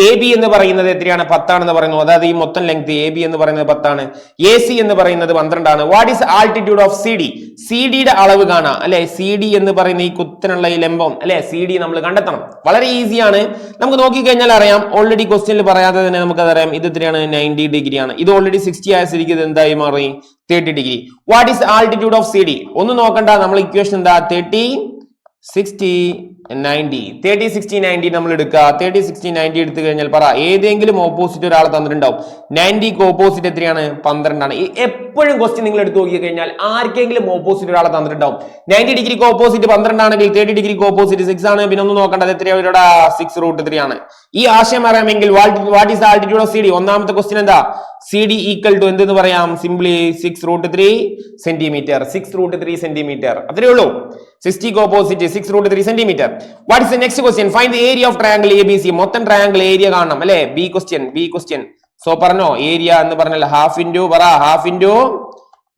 AB എന്ന് പറയുന്നത് എത്രയാണ്? 10 ആണെന്ന് പറയുന്നു. അതായത് ഈ മൊത്തം ലെങ്ത് AB എന്ന് പറയുന്നത് 10 ആണ്. AC എന്ന് പറയുന്നത് 12 ആണ്. What is altitude of CD? CD-യുടെ അളവ് കാണാം അല്ലെ. CD എന്ന് പറയുന്ന ഈ കുത്തനുള്ള ഈ ലംബം അല്ലെ, CD നമ്മൾ കണ്ടെത്തണം. വളരെ ഈസിയാണ്. നമുക്ക് നോക്കിക്കഴിഞ്ഞാൽ അറിയാം. ഓൾറെഡി ക്വസ്റ്റ്യനിൽ പറയാതെ തന്നെ നമുക്കതറിയാം. ഇത് എത്രയാണ്? 90 ഡിഗ്രി ആണ്. ഇത് ഓൾറെഡി 60 ആയ സ്ഥിതിക്ക് ഇത് എന്തായി മാറി? 30 degree. What is altitude of CD? ഒന്നും നോക്കണ്ട. നമ്മൾ ഇക്വേഷൻ എന്താ? 30, 60, 90. 30, 60, 90 നമ്മൾ എടുക്കുക. 30, 60, 90 എടുത്തു കഴിഞ്ഞാൽ പറ, ഏതെങ്കിലും ഓപ്പോസിറ്റ് ഒരാൾ തന്നിട്ടുണ്ടാവും. 90ക്ക് ഓപ്പോസിറ്റ് എത്രയാണ്? 12 ആണ്. എപ്പോഴും ക്വസ്റ്റ്യൻ നിങ്ങൾ എടുത്ത് നോക്കി കഴിഞ്ഞാൽ ആർക്കെങ്കിലും ഓപ്പോസിറ്റ് ഒരാളെ തന്നിട്ടുണ്ടാവും. 90 ഡിഗ്രിക്ക് ഓപ്പോസിറ്റ് 12 ആണെങ്കിൽ 30 ഡിഗ്രിക്ക് ഓപ്പോസിറ്റ് 6 ആണ്. പിന്നെ ഒന്നും നോക്കേണ്ടത്. എത്രയാണ്? 6√3 ആണ്. ഈ ആശയം അറിയാമെങ്കിൽ what is altitude of CD? ഒന്നാമത്തെ ക്വസ്റ്റ്യൻ എന്താ? CD ഈക്വൽ ടു എന്തെന്ന് പറയാം? Simply 6√3 centimetre. 6√3 സെന്റിമീറ്റർ. അത്രേ ഉള്ളൂ. 60ക്ക് opposite 6√3 centimetre. What is the next question? Find the area of triangle ABC. മൊത്തം ട്രയാങ്കിൾ ഏരിയ കാണണം അല്ലെ. B question. സോ പറഞ്ഞോ, ഏരിയ എന്ന് പറഞ്ഞാൽ half into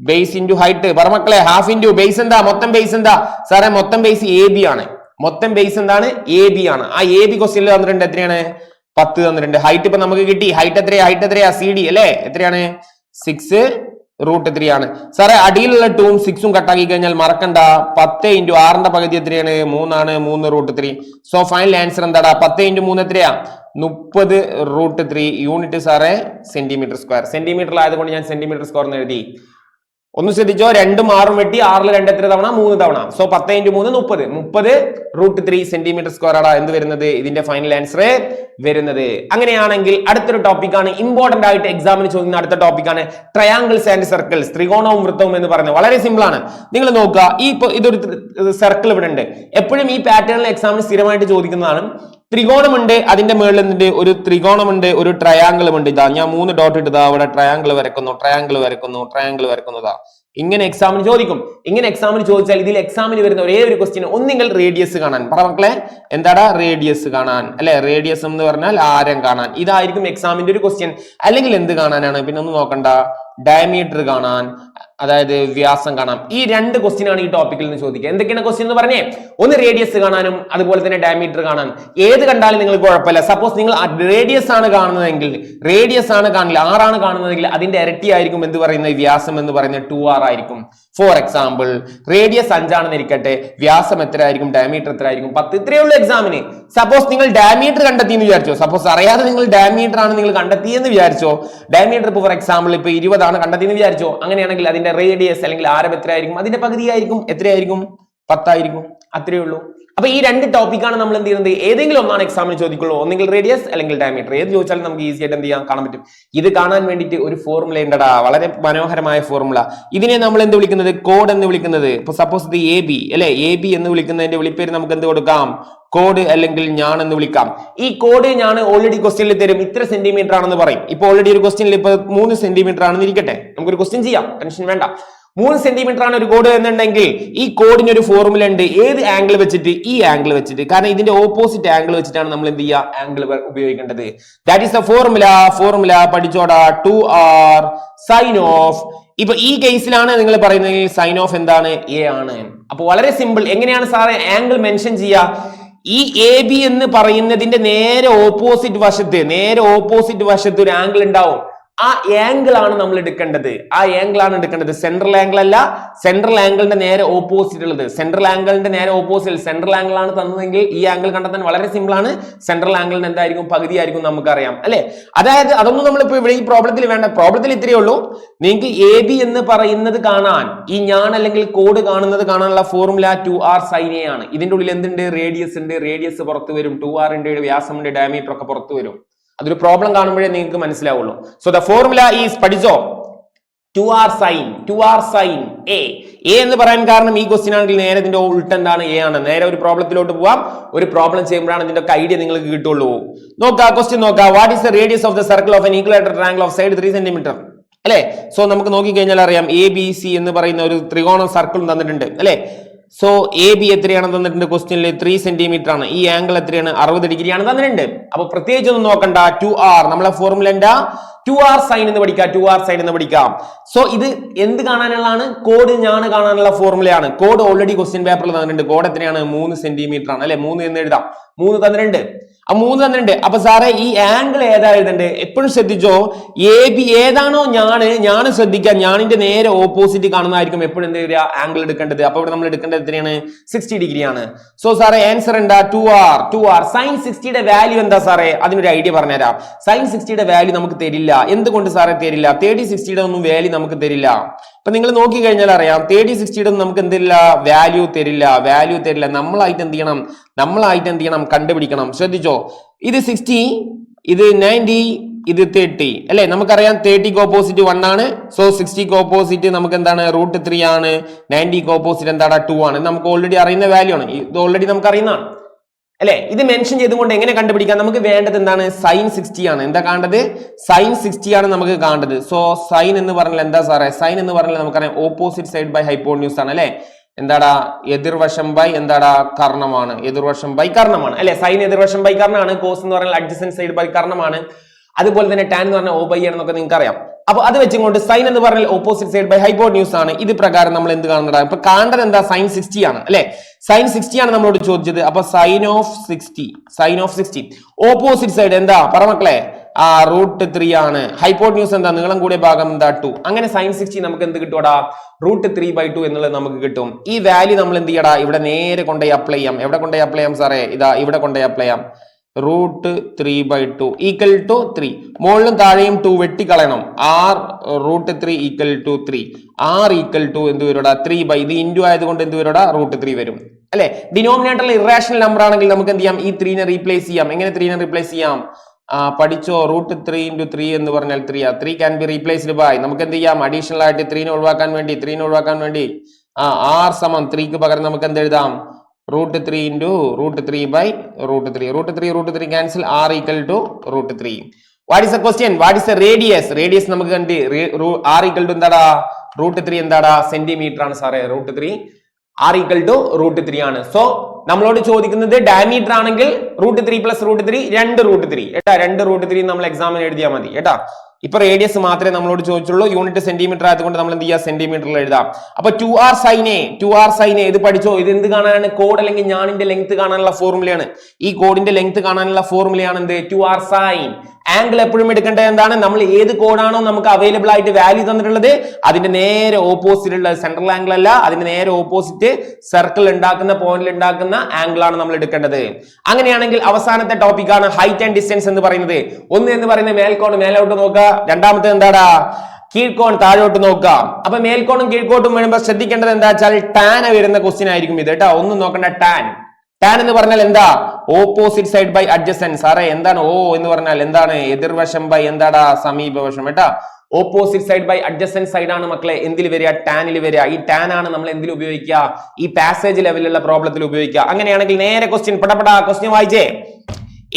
base into height. പറ മക്കളെ, ഹാഫ് ഇൻറ്റു ബേസ് എന്താ? മൊത്തം ബേസ് എന്താ സാറേ? മൊത്തം ബേസ് AB ആണ്. മൊത്തം ബേസ് എന്താണ്? AB ആണ്. ആ AB ക്വസ്റ്റ്യനിൽ തന്നിട്ടുണ്ട്. എത്രയാണ്? 10 തന്നിട്ടുണ്ട്. ഹൈറ്റ് ഇപ്പൊ നമുക്ക് കിട്ടി. ഹൈറ്റ് എത്രയാ? CD അല്ലെ. എത്രയാണ്? 6√3 ആണ്. സാറേ അടിയിലുള്ള 2ഉം 6ഉം കട്ടാക്കി കഴിഞ്ഞാൽ മറക്കണ്ട. 10 × 6ന്റെ പകുതി എത്രയാണ്? 3 ആണ്. 3√3. സോ ഫൈനൽ ആൻസർ എന്താടാ? 10 × 3 എത്രയാ? 30√3. യൂണിറ്റ് സാറേ സെന്റിമീറ്റർ സ്ക്വയർ. സെന്റിമീറ്റർ ആയതുകൊണ്ട് ഞാൻ സെന്റിമീറ്റർ സ്ക്വയർ എന്ന് എഴുതി. ഒന്ന് ശ്രദ്ധിച്ചോ, 2ഉം 6ഉം വെട്ടി 6ൽ 2 എത്ര തവണ 3 തവണ. സോ 10 × 3 30 √3 സെന്റിമീറ്റർ സ്ക്വയർ ആണ് എന്ത് വരുന്നത് ഇതിന്റെ ഫൈനൽ ആൻസർ വരുന്നത്. അങ്ങനെയാണെങ്കിൽ അടുത്തൊരു ടോപ്പിക്കാണ് ഇമ്പോർട്ടന്റ് ആയിട്ട് എക്സാമിന് ചോദിക്കുന്ന അടുത്ത ടോപ്പിക്കാണ് ട്രയാങ്കിൾസ് ആൻഡ് സർക്കിൾസ്, ത്രികോണവും വൃത്തവും എന്ന് പറയുന്നത്. വളരെ സിമ്പിൾ ആണ്. നിങ്ങൾ നോക്കുക, ഇതൊരു സർക്കിൾ ഇവിടെ ഉണ്ട്. എപ്പോഴും ഈ പാറ്റേണിൽ എക്സാമിന് സ്ഥിരമായിട്ട് ചോദിക്കുന്നതാണ്. ത്രികോണമുണ്ട്, അതിന്റെ മുകളിൽ നിന്നിട്ട് ഒരു ത്രികോണമുണ്ട്, ഒരു ട്രയാങ്കിളും ഉണ്ട്. ഇതാ ഞാൻ 3 ഡോട്ട് ഇട്ടതാ അവിടെ ട്രയാങ്കിൾ വരക്കുന്നതാ. ഇങ്ങനെ എക്സാമിന് ചോദിക്കും. ഇങ്ങനെ എക്സാമിന് ചോദിച്ചാൽ ഇതിൽ എക്സാമിന് വരുന്ന ഒരേ ഒരു ക്വസ്റ്റ്യൻ, ഒന്നെങ്കിൽ റേഡിയസ് കാണാൻ, പറ മക്കളെ എന്താടാ റേഡിയസ് കാണാൻ, അല്ലെ റേഡിയസ് എന്ന് പറഞ്ഞാൽ ആരം കാണാൻ, ഇതായിരിക്കും എക്സാമിന്റെ ഒരു ക്വസ്റ്റ്യൻ. അല്ലെങ്കിൽ എന്ത് കാണാനാണ്, പിന്നെ ഒന്നും നോക്കണ്ട, ഡയമീറ്റർ കാണാൻ, അതായത് വ്യാസം കാണാം. ഈ 2 ക്വസ്റ്റ്യൻ ആണ് ഈ ടോപ്പിക്കിൽ നിന്ന് ചോദിക്കുക. എന്തൊക്കെയാണ് ക്വസ്റ്റ്യൻ എന്ന് പറഞ്ഞേ, ഒന്ന് റേഡിയസ് കാണാനും അതുപോലെ തന്നെ ഡയമീറ്റർ കാണാൻ. ഏത് കണ്ടാലും നിങ്ങൾക്ക് കുഴപ്പമില്ല. സപ്പോസ് നിങ്ങൾ റേഡിയസ് ആണ് കാണുന്നതെങ്കിൽ, റേഡിയസ് ആണ് കാണില്ല, 6 ആണ് കാണുന്നതെങ്കിൽ അതിന്റെ ഇരട്ടി ആയിരിക്കും എന്ത് പറയുന്നത് വ്യാസം എന്ന് പറയുന്നത് 2r ആയിരിക്കും. ഫോർ എക്സാമ്പിൾ റേഡിയസ് 5 ആണെന്ന് ഇരിക്കട്ടെ, വ്യാസം എത്ര ആയിരിക്കും, ഡയമീറ്റർ എത്ര ആയിരിക്കും, 10. ഇത്രയേ ഉള്ളൂ എക്സാമിന്. സപ്പോസ് നിങ്ങൾ ഡയമീറ്റർ കണ്ടെത്തി എന്ന് വിചാരിച്ചോ, സപ്പോസ് അറിയാതെ നിങ്ങൾ ഡയമീറ്റർ ആണ് നിങ്ങൾ കണ്ടെത്തിയെന്ന് വിചാരിച്ചോ, ഡയമീറ്റർ ഫോർ എക്സാമ്പിൾ ഇപ്പൊ 20 ആണ് കണ്ടെത്തിയെന്ന് വിചാരിച്ചോ, അങ്ങനെയാണെങ്കിൽ അതിന്റെ റേഡിയസ് അല്ലെങ്കിൽ ആരം എത്ര ആയിരിക്കും, അതിന്റെ പകുതി ആയിരിക്കും, എത്രയായിരിക്കും, 10 ആയിരിക്കും. അത്രയേ ഉള്ളൂ. അപ്പൊ ഈ 2 ടോപ്പിക്കാണ് നമ്മൾ എന്ത് ചെയ്യുന്നത്, ഏതെങ്കിലും ഒന്നാണ് എക്സാമിന് ചോദിക്കുള്ളൂ, ഒന്നെങ്കിൽ റേഡിയസ് അല്ലെങ്കിൽ ഡയമീറ്റർ. ഏത് ചോദിച്ചാലും നമുക്ക് ഈസി ആയിട്ട് എന്ത് ചെയ്യാൻ കാണാൻ പറ്റും. ഇത് കാണാൻ വേണ്ടിയിട്ട് ഒരു ഫോർമുല ഉണ്ടടാ, വളരെ മനോഹരമായ ഫോർമുല. ഇതിനെ നമ്മൾ എന്ത് വിളിക്കുന്നത്, കോഡ് എന്ന് വിളിക്കുന്നത്. ഇപ്പൊ സപ്പോസ് ഇത് AB അല്ലെ, AB എന്ന് വിളിക്കുന്നതിന്റെ വിളിപ്പേര് നമുക്ക് എന്ത് കൊടുക്കാം, കോഡ് അല്ലെങ്കിൽ ഞാൻ എന്ന് വിളിക്കാം. ഈ കോഡ് ഞാൻ ഓൾറെഡി ക്വസ്റ്റ്യനിൽ തരും, ഇത്ര സെന്റിമീറ്റർ ആണെന്ന് പറയും. ഇപ്പൊ ഓൾറെഡി ഒരു ക്വസ്റ്റ്യനിൽ ഇപ്പൊ 3 സെന്റിമീറ്റർ ആണെന്ന് ഇരിക്കട്ടെ, നമുക്കൊരു ക്വസ്റ്റ്യൻ ചെയ്യാം, ടെൻഷൻ വേണ്ട. 3 സെന്റിമീറ്റർ ആണ് ഒരു കോഡ് എന്നുണ്ടെങ്കിൽ ഈ കോഡിന് ഒരു ഫോർമുല ഉണ്ട്. ഏത് ആംഗിൾ വെച്ചിട്ട്, ഈ ആംഗിൾ വെച്ചിട്ട്, കാരണം ഇതിന്റെ ഓപ്പോസിറ്റ് ആംഗിൾ വെച്ചിട്ടാണ് നമ്മൾ എന്ത് ചെയ്യുക, ആംഗിൾ ഉപയോഗിക്കേണ്ടത്. ദാറ്റ് ഈസ് ദ ഫോർമുല പഠിച്ചോടാ, 2r സൈൻ ഓഫ്. ഇപ്പൊ ഈ കേസിലാണ് നിങ്ങൾ പറയുന്നത് സൈൻ ഓഫ് എന്താണ്, a ആണ്. അപ്പൊ വളരെ സിമ്പിൾ. എങ്ങനെയാണ് സാറേ ആംഗിൾ മെൻഷൻ ചെയ്യുക, ഈ AB എന്ന് പറയുന്നതിന്റെ നേരെ ഓപ്പോസിറ്റ് വശത്ത് ഒരു ആംഗിൾ ഉണ്ടാവും. ആ ആംഗിൾ ആണ് നമ്മൾ എടുക്കേണ്ടത്. സെൻട്രൽ ആംഗിൾ അല്ല, സെൻട്രൽ ആംഗിളിന്റെ നേരെ ഓപ്പോസിറ്റ് ഉള്ളത്. സെൻട്രൽ ആംഗിളിന്റെ നേരെ ഓപ്പോസിറ്റ് സെൻട്രൽ ആംഗിൾ ആണ് തന്നതെങ്കിൽ ഈ ആംഗിൾ കണ്ടെത്താൻ വളരെ സിമ്പിൾ ആണ്. സെൻട്രൽ ആംഗിളിന് എന്തായിരിക്കും, പകുതി ആയിരിക്കും, നമുക്കറിയാം അല്ലെ. അതായത് അതൊന്നും നമ്മളിപ്പോ ഇവിടെ ഈ പ്രോബ്ലത്തിൽ വേണ്ട. പ്രോബ്ലത്തിൽ ഇത്രയേ ഉള്ളൂ. നിങ്ങൾക്ക് AB എന്ന് പറയുന്നത് കാണാൻ, ഈ ഞാൻ അല്ലെങ്കിൽ കോഡ് കാണാനുള്ള ഫോർമുല 2r sin a ആണ്. ഇതിന്റെ ഉള്ളിൽ എന്തുണ്ട്, റേഡിയസ് ഉണ്ട്, റേഡിയസ് പുറത്തു വരും, 2r ഉണ്ട്, വ്യാസമുണ്ട്, ഡയമീറ്റർ ഒക്കെ പുറത്തു വരും. അതൊരു പ്രോബ്ലം കാണുമ്പോഴേ നിങ്ങൾക്ക് മനസ്സിലാവുള്ളൂ. സോ ദ ഫോർമുല ഈസ്, പഠിച്ചോ, 2r sin a. എന്ന് പറയാൻ കാരണം ഈ ക്വസ്റ്റ്യൻ ആണെങ്കിൽ നേരെ ഇതിന്റെ ഉൾട്ട് എന്താണ്, a ആണ്. നേരെ ഒരു പ്രോബ്ലത്തിലോട്ട് പോവാം. ഒരു പ്രോബ്ലം ചെയ്യുമ്പോഴാണ് ഇതിന്റെ ഐഡിയ നിങ്ങൾക്ക് കിട്ടുള്ളൂ. നോക്കാം, ക്വസ്റ്റ്യൻ നോക്കാം. What is the radius of the circle of an equilateral triangle of side 3 centimetre അല്ലെ. സോ നമുക്ക് നോക്കി കഴിഞ്ഞാൽ അറിയാം, ABC എന്ന് പറയുന്ന ഒരു ത്രികോണ സർക്കിൾ തന്നിട്ടുണ്ട് അല്ലെ. സോ AB എത്രയാണ് തന്നിട്ടുണ്ട് ക്വസ്റ്റ്യനിൽ, 3 സെന്റിമീറ്റർ ആണ്. ഈ ആംഗിൾ എത്രയാണ്, 60 ഡിഗ്രി ആണ് തന്നിട്ടുണ്ട്. അപ്പൊ പ്രത്യേകിച്ച് ഒന്നും നോക്കണ്ട, 2r നമ്മളെ ഫോർമുല എന്താ, 2r സൈൻ എന്ന് പഠിക്കാം. സോ ഇത് എന്ത് കാണാനുള്ളതാണ്, കോഡ് ഞാൻ കാണാനുള്ള ഫോർമുലയാണ്. കോഡ് ഓൾറെഡി ക്വസ്റ്റ്യൻ പേപ്പറിൽ തന്നിട്ടുണ്ട്. കോഡ് എത്രയാണ്, 3 സെന്റിമീറ്റർ ആണ് അല്ലെ. 3 എന്ന് എഴുതാം, 3 തന്നിട്ടുണ്ട്. അപ്പൊ സാറേ ഈ ആംഗിൾ ഏതാ എഴുതണ്ടേ, എപ്പോഴും ശ്രദ്ധിച്ചോ, AB ഏതാണോ ഞാൻ ശ്രദ്ധിക്കാം, ഞാനിന്റെ നേരെ ഓപ്പോസിറ്റ് കാണുന്നതായിരിക്കും എപ്പോഴും എന്ത് ചെയ്യുക, ആംഗിൾ എടുക്കേണ്ടത്. അപ്പൊ ഇവിടെ നമ്മൾ എടുക്കേണ്ടത് എത്രയാണ്, 60 ഡിഗ്രി ആണ്. സോ സാറേ ആൻസർ എന്താ, 2r. സൈൻ 60യുടെ വാല്യൂ എന്താ സാറേ, അതിനൊരു ഐഡിയ പറഞ്ഞുതരാം. സൈൻ 60യുടെ വാല്യൂ നമുക്ക് തരില്ല. എന്തുകൊണ്ട് സാറേ തരില്ല, 30-60യുടെ ഒന്നും വാല്യൂ നമുക്ക് തരില്ല. അപ്പൊ നിങ്ങൾ നോക്കി കഴിഞ്ഞാൽ അറിയാം, 30-60യുടെ ഒന്നും നമുക്ക് എന്തില്ല, വാല്യൂ തരില്ല. നമ്മളായിട്ട് എന്ത് ചെയ്യണം, കണ്ടുപിടിക്കണം. ശ്രദ്ധിച്ചോ, ഇത് 60, ഇത് 90, ഇത് 30 അല്ലെ. നമുക്കറിയാം 30ക്ക് ഓപ്പോസിറ്റ് 1 ആണ്. സോ 60ക്ക് ഓപ്പോസിറ്റ് നമുക്ക് എന്താണ്, √3 ആണ്. 90ക്ക് ഓപ്പോസിറ്റ് എന്താണ്, 2 ആണ്. നമുക്ക് ഓൾറെഡി അറിയുന്ന വാല്യൂ ആണ്. ഇത് ഓൾറെഡി നമുക്ക് അറിയുന്നതാണ് അല്ലെ. ഇത് മെൻഷൻ ചെയ്തുകൊണ്ട് എങ്ങനെ കണ്ടുപിടിക്കാം, നമുക്ക് വേണ്ടത് എന്താണ്, സൈൻ 60 ആണ്. എന്താ കാണേണ്ടത്, സൈൻ 60 ആണ് നമുക്ക് കാണേണ്ടത്. സോ സൈൻ എന്ന് പറഞ്ഞാൽ എന്താ സാറേ, സൈൻ എന്ന് പറഞ്ഞാൽ നമുക്കറിയാം ഓപ്പോസിറ്റ് സൈഡ് ബൈ ഹൈപ്പോട്ന്യൂസ് ആണ് അല്ലെ. എന്താടാ, എതിർവശം ബൈ എന്താടാ, കർണമാണ്. അല്ലെ. സൈൻ എതിർവശം ബൈ കർണമാണ്. കോസ് എന്ന് പറഞ്ഞാൽ അഡ്ജസന്റ് സൈഡ് ബൈ കർണമാണ്. അതുപോലെ തന്നെ ടാൻ എന്ന് പറഞ്ഞാൽ O/A ആണെന്നൊക്കെ നിങ്ങൾക്ക് അറിയാം. അപ്പൊ അത് വെച്ചുകൊണ്ട് സൈൻ എന്ന് പറഞ്ഞാൽ ഓപ്പോസിറ്റ് സൈഡ് ബൈ ഹൈപ്പോട്ന്യൂസ് ആണ്. ഇത് പ്രകാരം നമ്മൾ എന്ത് കാണുന്നതാണ്, ഇപ്പൊ കാണേണ്ടത് എന്താ, സൈൻ 60 ആണ് അല്ലെ. സൈൻ 60 ആണ് നമ്മളോട് ചോദിച്ചത്. അപ്പൊ സൈൻ ഓഫ് 60 ഓപ്പോസിറ്റ് സൈഡ് എന്താ, പറ മക്കളെ, √3 ആണ്. ഹൈപ്പോട്ന്യൂസ് എന്താ, നീളം കൂടിയ ഭാഗം എന്താ, 2. അങ്ങനെ സൈൻ 60 നമുക്ക് എന്ത് കിട്ടുവാടാ, √3/2 എന്നുള്ളത് നമുക്ക് കിട്ടും. ഈ വാല്യൂ നമ്മൾ എന്ത് ചെയ്യടാ, ഇവിടെ നേരെ കൊണ്ടുപോയി അപ്ലൈ ചെയ്യാം. എവിടെ കൊണ്ടുപോയി അപ്ലൈ ചെയ്യാം സാറേ, ഇതാ ഇവിടെ കൊണ്ടുപോയി അപ്ലൈ ചെയ്യാം. √3/2 ഈക്വൽ ടു 3. മുകളിലും താഴെയും 2 വെട്ടിക്കളയണം. r √3 equal to 3. r equal to എന്ത് വരൂടാ 3 ഇത് ഇൻറ്റു ആയതുകൊണ്ട് എന്ത് വരൂടാ √3 വരും അല്ലെ. ഡിനോമിനേറ്ററിൽ ഇറേഷണൽ നമ്പർ ആണെങ്കിൽ നമുക്ക് എന്ത് ചെയ്യാം, ഈ 3നെ റീപ്ലേസ് ചെയ്യാം. എങ്ങനെ 3നെ റീപ്ലേസ് ചെയ്യാം? പഠിച്ചോ, √3 × 3 എന്ന് പറഞ്ഞാൽ 3 3 ക്യാൻ ബി റീപ്ലേസ്ഡ് ബൈ, നമുക്ക് എന്ത് ചെയ്യാം, അഡീഷണൽ ആയിട്ട് 3നെ ഒഴിവാക്കാൻ വേണ്ടി r സമം 3ക്ക് പകരം നമുക്ക് എന്ത് എഴുതാം, √3 × √3/√3 cancel, r equal to √3. What is the question? What is the radius? Radius നമുക്ക് കണ്ട് r ഈക്വൽ ടു എന്താടാ √3 എന്താടാ സെന്റിമീറ്റർ ആണ് സാറേ. √3 r ഈക്വൽ ടു √3 ആണ്. സോ നമ്മളോട് ചോദിക്കുന്നത് ഡയമീറ്റർ ആണെങ്കിൽ √3 + √3 2√3 ഏട്ടാ, 2√3 നമ്മൾ എക്സാമിന് എഴുതിയാൽ മതി ഏട്ടാ. ഇപ്പൊ റേഡിയസ് മാത്രമേ നമ്മളോട് ചോദിച്ചുള്ളൂ. യൂണിറ്റ് സെന്റിമീറ്റർ ആയതുകൊണ്ട് നമ്മൾ എന്ത് ചെയ്യുക, സെന്റിമീറ്ററിൽ എഴുതാം. അപ്പൊ 2r sin a ഇത് പഠിച്ചോ. ഇത് എന്ത് കാണാനാണ്? കോഡ് അല്ലെങ്കിൽ ഞാനിന്റെ ലെങ്ത് കാണാനുള്ള ഫോർമുലയാണ്. ഈ കോഡിന്റെ ലെങ്ത് കാണാനുള്ള ഫോർമുലയാണ് എന്ത്, 2r sin. ആംഗിൾ എപ്പോഴും എടുക്കേണ്ടത് എന്താണ്, നമ്മൾ ഏത് കോഡാണോ നമുക്ക് അവൈലബിൾ ആയിട്ട് വാല്യൂ തന്നിട്ടുള്ളത് അതിന്റെ നേരെ ഓപ്പോസിറ്റ് ഉള്ള സെൻട്രൽ ആംഗിൾ അല്ല, അതിന്റെ നേരെ ഓപ്പോസിറ്റ് സർക്കിൾ ഉണ്ടാക്കുന്ന പോയിന്റിൽ ഉണ്ടാക്കുന്ന ആംഗിൾ ആണ് നമ്മൾ എടുക്കേണ്ടത്. അങ്ങനെയാണെങ്കിൽ അവസാനത്തെ ടോപ്പിക് ആണ് ഹൈറ്റ് ആൻഡ് ഡിസ്റ്റൻസ് എന്ന് പറയുന്നത്. ഒന്ന് എന്ന് പറയുന്നത് മേൽക്കോൺ മേലോട്ട് നോക്കുക, രണ്ടാമത്തെ എന്താടാ കീഴ്ക്കോൺ താഴോട്ട് നോക്കുക. അപ്പൊ മേൽക്കോണും കീഴ്ക്കോട്ടും വരുമ്പോൾ ശ്രദ്ധിക്കേണ്ടത് എന്താ വെച്ചാൽ ടാൻ വരുന്ന ക്വസ്റ്റ്യൻ ആയിരിക്കും ഇത് കേട്ടോ. ഒന്നും നോക്കണ്ട, ടാൻ എന്ന് പറഞ്ഞാൽ എന്താ, ഓപ്പോസിറ്റ് സൈഡ് ബൈ അഡ്ജസൻറ്റ്. സാറേ എന്താണ് ഓ എന്ന് പറഞ്ഞാൽ എന്താണ്, എതിർവശം ബൈ എന്താടാ സമീപവശം കേട്ടാ. Opposite side by adjacent side ആണ് മക്കളെ എന്തിൽ വരിക, ടാനിൽ വരിക. ഈ ടാൻ ആണ് നമ്മൾ എന്തിൽ ഉപയോഗിക്കുക, ഈ പാസേജ് ലെവലിലുള്ള പ്രോബ്ലത്തിൽ ഉപയോഗിക്കുക. അങ്ങനെയാണെങ്കിൽ നേരെ ക്വസ്റ്റ്യൻ ക്വസ്റ്റ്യൻ വായിച്ചേ.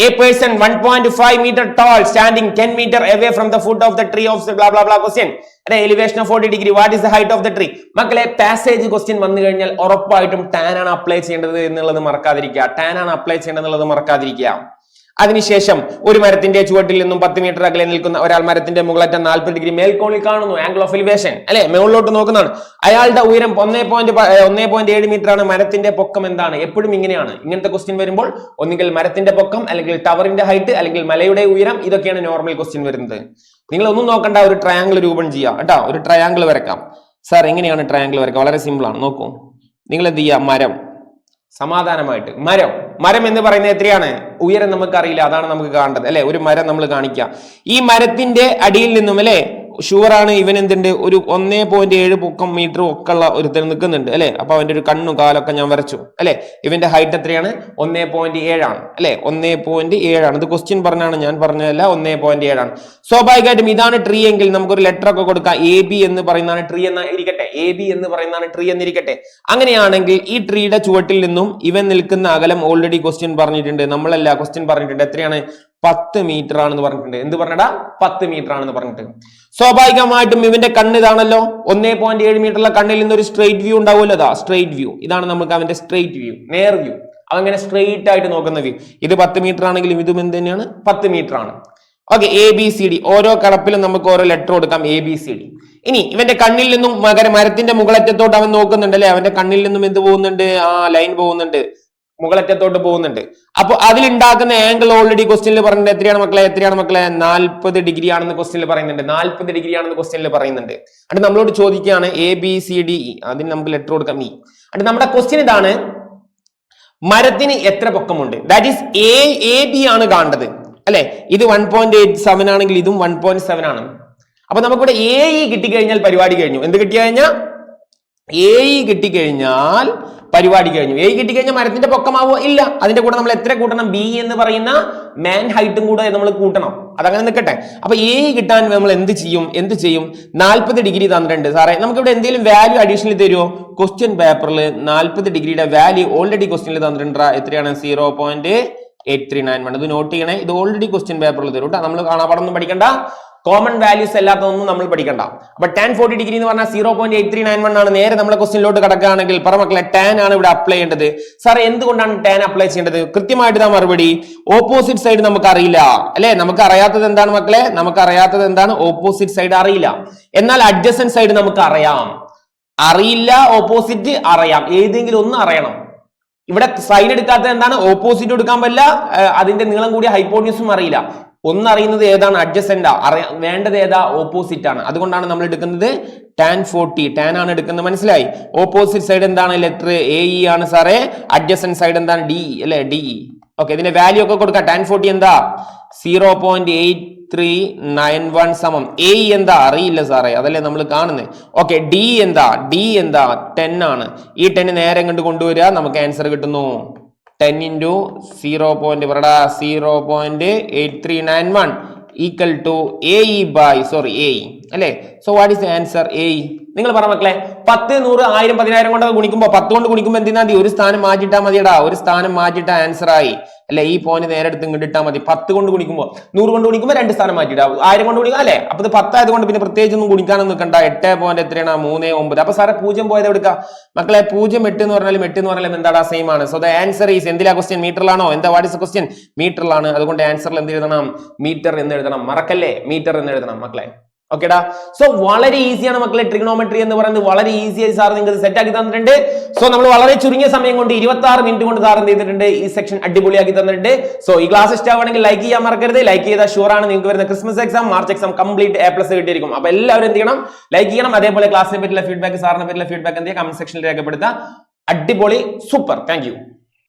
A person 1.5 meter tall standing 10 meter away from the foot of the tree of blah blah blah question at an elevation of 40 degree. What is the height of the tree? മക്കളെ passage question വന്നു കഴിഞ്ഞാൽ ഉറപ്പായിട്ടും tan ആണ് apply ചെയ്യേണ്ടത് എന്നുള്ളത് മറക്കാതിരിക്കുക. അതിനുശേഷം ഒരു മരത്തിന്റെ ചുവട്ടിൽ നിന്നും 10 മീറ്റർ അകലെ നിൽക്കുന്ന ഒരാൾ മരത്തിന്റെ മുകളറ്റം 40 ഡിഗ്രി മേൽക്കോണിൽ കാണുന്നു. ആംഗിൾ ഓഫ് എലിവേഷൻ അല്ലെ, മുകളിലോട്ട് നോക്കുന്നതാണ്. അയാളുടെ ഉയരം 1.7 മീറ്റർ ആണ്. മരത്തിന്റെ പൊക്കം എന്താണ്? എപ്പോഴും ഇങ്ങനെയാണ്. ഇങ്ങനത്തെ ക്വസ്റ്റ്യൻ വരുമ്പോൾ ഒന്നുകിൽ മരത്തിന്റെ പൊക്കം, അല്ലെങ്കിൽ ടവറിന്റെ ഹൈറ്റ്, അല്ലെങ്കിൽ മലയുടെ ഉയരം, ഇതൊക്കെയാണ് നോർമൽ ക്വസ്റ്റ്യൻ വരുന്നത്. നിങ്ങൾ ഒന്നും നോക്കണ്ട, ഒരു ട്രയാങ്കിൾ രൂപം ചെയ്യാം കേട്ടോ. ഒരു ട്രയാങ്കിൾ വരക്കാം. സാർ എങ്ങനെയാണ് ട്രയാങ്കിൾ വരക്കാം? വളരെ സിമ്പിൾ ആണ്. നോക്കൂ, നിങ്ങൾ എന്ത് ചെയ്യുക, മരം സമാധാനമായിട്ട് മരം എന്ന് പറയുന്നത് എത്രയാണ് ഉയരം നമുക്കറിയില്ല, അതാണ് നമുക്ക് കാണേണ്ടത് അല്ലെ. ഒരു മരം നമ്മൾ കാണിക്കുക. ഈ മരത്തിന്റെ അടിയിൽ നിന്നും അല്ലെ ഷുവറാണ് ഇവൻ എന്തുണ്ട്, ഒരു 1.7 മീറ്റർ ഒക്കെ ഉള്ള ഒരുത്തൻ നിൽക്കുന്നുണ്ട് അല്ലെ. അപ്പൊ അവന്റെ ഒരു കണ്ണും കാലൊക്കെ ഞാൻ വരച്ചു അല്ലെ. ഇവന്റെ ഹൈറ്റ് എത്രയാണ്? 1.7 ആണ് അല്ലെ. 1.7 ആണ്. ഇത് ക്വസ്റ്റ്യൻ പറഞ്ഞാണ്, ഞാൻ പറഞ്ഞതല്ല. 1.7 ആണ്. സ്വാഭാവികമായിട്ടും ഇതാണ് ട്രീ എങ്കിൽ നമുക്കൊരു ലെറ്റർ ഒക്കെ കൊടുക്കാം. AB എന്ന് പറയുന്നതാണ് ട്രീ എന്ന് ഇരിക്കട്ടെ. AB എന്ന് പറയുന്നതാണ് ട്രീ എന്നിരിക്കട്ടെ. അങ്ങനെയാണെങ്കിൽ ഈ ട്രീയുടെ ചുവട്ടിൽ നിന്നും ഇവൻ നിൽക്കുന്ന അകലം ഓൾറെഡി ക്വസ്റ്റ്യൻ പറഞ്ഞിട്ടുണ്ട്. നമ്മളല്ല, ക്വസ്റ്റ്യൻ പറഞ്ഞിട്ടുണ്ട്. എത്രയാണ്? 10 മീറ്റർ ആണെന്ന് പറഞ്ഞിട്ടുണ്ട്. എന്ത് പറഞ്ഞടാ? 10 മീറ്റർ ആണെന്ന് പറഞ്ഞിട്ട്. സ്വാഭാവികമായിട്ടും ഇവന്റെ കണ്ണ് ഇതാണല്ലോ. 1.7 മീറ്ററുള്ള കണ്ണിൽ നിന്ന് ഒരു സ്ട്രെയിറ്റ് വ്യൂ ഉണ്ടാവുമല്ലോ. അതാ സ്ട്രെയിറ്റ് വ്യൂ. ഇതാണ് നമുക്ക് അവന്റെ സ്ട്രെയിറ്റ് വ്യൂ, നേർ വ്യൂ. അതങ്ങനെ സ്ട്രെയിറ്റ് ആയിട്ട് നോക്കുന്ന വ്യൂ. ഇത് 10 മീറ്റർ ആണെങ്കിലും ഇതും എന്ത് തന്നെയാണ്? 10 മീറ്റർ ആണ്. Okay, ABCD. ഓരോ കടപ്പിലും നമുക്ക് ഓരോ ലെറ്റർ കൊടുക്കാം, ABCD. ഇനി ഇവന്റെ കണ്ണിൽ നിന്നും മരത്തിന്റെ മുകളറ്റത്തോട്ട് അവൻ നോക്കുന്നുണ്ട് അല്ലെ. അവന്റെ കണ്ണിൽ നിന്നും എന്ത് പോകുന്നുണ്ട്? ലൈൻ പോകുന്നുണ്ട്, മുകളറ്റത്തോട്ട് പോകുന്നുണ്ട്. അപ്പൊ അതിലുണ്ടാക്കുന്ന ആംഗിൾ ഓൾറെഡി ക്വസ്റ്റ്യനിൽ പറഞ്ഞിട്ട് എത്രയാണ് മക്കളെ? 40 ഡിഗ്രി ആണെന്ന് ക്വസ്റ്റ്യനിൽ പറയുന്നുണ്ട്. 40 ഡിഗ്രി ആണെന്ന് ക്വസ്റ്റ്യനിൽ പറയുന്നുണ്ട്. അത് നമ്മളോട് ചോദിക്കുകയാണ് ABCDE. അതിന് നമുക്ക് ലെറ്റർ കൊടുക്കാം E. അത് നമ്മുടെ ക്വസ്റ്റ്യൻ ഇതാണ്, മരത്തിന് എത്ര പൊക്കമുണ്ട്? ദാറ്റ് ഈസ് AB ആണ് കാണേണ്ടത് അല്ലെ. ഇത് 1.87 ആണെങ്കിൽ ഇതും 1.7 ആണ്. അപ്പൊ നമുക്കിവിടെ AE കിട്ടിക്കഴിഞ്ഞാൽ പരിപാടി കഴിഞ്ഞു. എന്ത് കിട്ടിക്കഴിഞ്ഞാൽ? AE കിട്ടിക്കഴിഞ്ഞാൽ പരിപാടി കഴിഞ്ഞു. A കിട്ടിക്കഴിഞ്ഞാൽ മരത്തിന്റെ പൊക്കമാവോ? ഇല്ല. അതിന്റെ കൂടെ നമ്മൾ എത്ര കൂട്ടണം? B എന്ന് പറയുന്ന മാൻ ഹൈറ്റും കൂടെ നമ്മൾ കൂട്ടണം. അതങ്ങനെ നിൽക്കട്ടെ. അപ്പൊ A കിട്ടാൻ നമ്മൾ എന്ത് ചെയ്യും? 40 ഡിഗ്രി തന്നിട്ടുണ്ട്. സാറേ നമുക്കിവിടെ എന്തെങ്കിലും വാല്യൂ അഡീഷണൽ തരുമോ? ക്വസ്റ്റ്യൻ പേപ്പറിൽ 40 ഡിഗ്രിയുടെ വാല്യൂ ഓൾറെഡി ക്വസ്റ്റ്യനിൽ തന്നിട്ടുണ്ട്. എത്രയാണ്? 0.8391. ഇത് നോട്ട് ചെയ്യണേ. ഇത് ഓൾറെഡി ക്വസ്റ്റ്യൻ പേപ്പറിൽ തരും കേട്ടോ. നമ്മൾ കാണാപാടൊന്നും പഠിക്കണ്ട, കോമൺ വാല്യൂസ് അല്ലാത്തതൊന്നും നമ്മൾ പഠിക്കണ്ട. അപ്പൊ tan 40 ഡിഗ്രി എന്ന് പറഞ്ഞാൽ 0.8391 ആണ്. നേരെ നമ്മളെ ക്വസ്റ്റ്യനിലോട്ട് കിടക്കുകയാണെങ്കിൽ മക്കളെ ടാൻ ആണ് ഇവിടെ അപ്ലൈ ചെയ്യേണ്ടത്. സാർ എന്തുകൊണ്ടാണ് ടാൻ അപ്ലൈ ചെയ്യേണ്ടത്? കൃത്യമായിട്ട് ഇതാ മറുപടി. ഓപ്പോസിറ്റ് സൈഡ് നമുക്ക് അറിയില്ല അല്ലെ. നമുക്ക് അറിയാത്തത് എന്താണ് മക്കളെ? ഓപ്പോസിറ്റ് സൈഡ് അറിയില്ല. എന്നാൽ അഡ്ജസന്റ് സൈഡ് നമുക്ക് അറിയില്ല, ഓപ്പോസിറ്റ് അറിയാം. ഏതെങ്കിലും ഒന്ന് അറിയണം. ഇവിടെ സൈൻ എടുക്കാത്തത് എന്താണ്? ഓപ്പോസിറ്റ് എടുക്കാൻ പറ്റില്ല, അതിന്റെ നീളം കൂടിയ ഹൈപ്പോട്ടന്യൂസും അറിയില്ല. ഒന്നറിയുന്നത് ഏതാണ്? അഡ്ജസന്റ്. വേണ്ടത് ഏതാ? ഓപ്പോസിറ്റ് ആണ്. അതുകൊണ്ടാണ് നമ്മൾ എടുക്കുന്നത് tan 40. ടാൻ ആണ് എടുക്കുന്നത്, മനസ്സിലായി? ഓപ്പോസിറ്റ് സൈഡ് എന്താണ്? ലെറ്റർ AE ആണ് സാറേ. അഡ്ജസന്റ് സൈഡ് എന്താണ്? DE അല്ലെ. DE. ഓക്കെ, ഇതിന്റെ വാല്യൂ ഒക്കെ കൊടുക്കാം. tan 40 എന്താ 0.8391 സമം എ എന്താ അറിയില്ല സാറേ, അതല്ലേ നമ്മൾ കാണുന്നത്. ഓക്കെ, ഡി എന്താ 10 ആണ്. ഈ 10 നേരെ ഇങ്ങോട്ട് കൊണ്ടുവരിക, നമുക്ക് ആൻസർ കിട്ടുന്നു 10 into 0.8391 equal to AE by AE അല്ലേ. So what is the answer? AE. നിങ്ങൾ പറ മക്കളെ, 10, 100, 1000, 10000 കൊണ്ട് ഗുണിക്കുമ്പോ 10 കൊണ്ട് ഗുണിക്കുമ്പോ എന്തിനാ മതി? ഒരു സ്ഥാനം മാറ്റിട്ടാ മതിയടാ, ഒരു സ്ഥാനം മാറ്റിട്ടാ ആൻസർ ആയി അല്ലെ. ഈ പോയിന്റ് നേരെ എടുത്ത് ഇങ്ങോട്ട് ഇട്ടാ മതി. 10 കൊണ്ട് ഗുണിക്കുമ്പോ 100 കൊണ്ട് ഗുണിക്കുമ്പോ 2 സ്ഥാനം മാറ്റിട്ടാ, 1000 കൊണ്ട് ഗുണിക്കാം അല്ലെ. അപ്പൊ ഇത് 10 ആയതുകൊണ്ട് പിന്നെ പ്രത്യേകിച്ച് ഒന്നും ഗുണിക്കാനൊന്നും നിൽക്കണ്ട. 8 എത്രയാണ്? 39. അപ്പൊ സാറെ 0 പോയത് എടുക്കാം മക്കളെ. 0.8 എന്ന് പറഞ്ഞാലും 8 എന്ന് പറഞ്ഞാലും എന്താടാ സെയിം ആണ്. സോ ദ ആൻസർ ഈസ് എന്തിലാ ക്വസ്റ്റ്യൻ? മീറ്ററിലാണോ? എന്താ വാട്ട് ഇസ് ദ ക്വസ്റ്റ്യൻ? മീറ്ററിലാണ്. അതുകൊണ്ട് ആൻസറിൽ എന്ത് എഴുതണം? മീറ്റർ എന്ന് എഴുതണം. മറക്കല്ലേ, മീറ്റർ എന്ന് എഴുതണം മക്കളെ. ഓക്കെടാ. സോ വളരെ ഈസിയാണ് മക്കളെ, ട്രിഗണോമെട്രി എന്ന് പറയുന്നത് വളരെ ഈസി ആയി സാർ നിങ്ങൾക്ക് സെറ്റ് ആക്കി തന്നിട്ടുണ്ട്. സോ നമ്മൾ വളരെ ചുരുങ്ങിയ സമയം കൊണ്ട് 26 മിനിറ്റ് കൊണ്ട് സാർ എന്ത് ചെയ്തിട്ടുണ്ട്? ഈ സെക്ഷൻ അടിപൊളിയാക്കി തന്നിട്ടുണ്ട്. സോ ഈ ക്ലാസ് ഇഷ്ടമാണെങ്കിൽ ലൈക്ക് ചെയ്യാൻ മറക്കരുത്. ലൈക്ക് ചെയ്താൽ ഷുവർ ആണ് നിങ്ങൾക്ക് വരുന്ന Christmas exam, March exam complete A+ കിട്ടിയിരിക്കും. അപ്പൊ എല്ലാവരും എന്ത് ചെയ്യണം? ലൈക്ക് ചെയ്യണം. അതേപോലെ ക്ലാസ്സിനെ പറ്റിയുള്ള ഫീഡ്ബാക്ക്, സാറിനെ പറ്റിയുള്ള ഫീഡ്ബാക്ക് എന്ത് ചെയ്യുക? കമന്റ് സെക്ഷനിൽ രേഖപ്പെടുത്തുക. അടിപൊളി, സൂപ്പർ, താങ്ക് യു.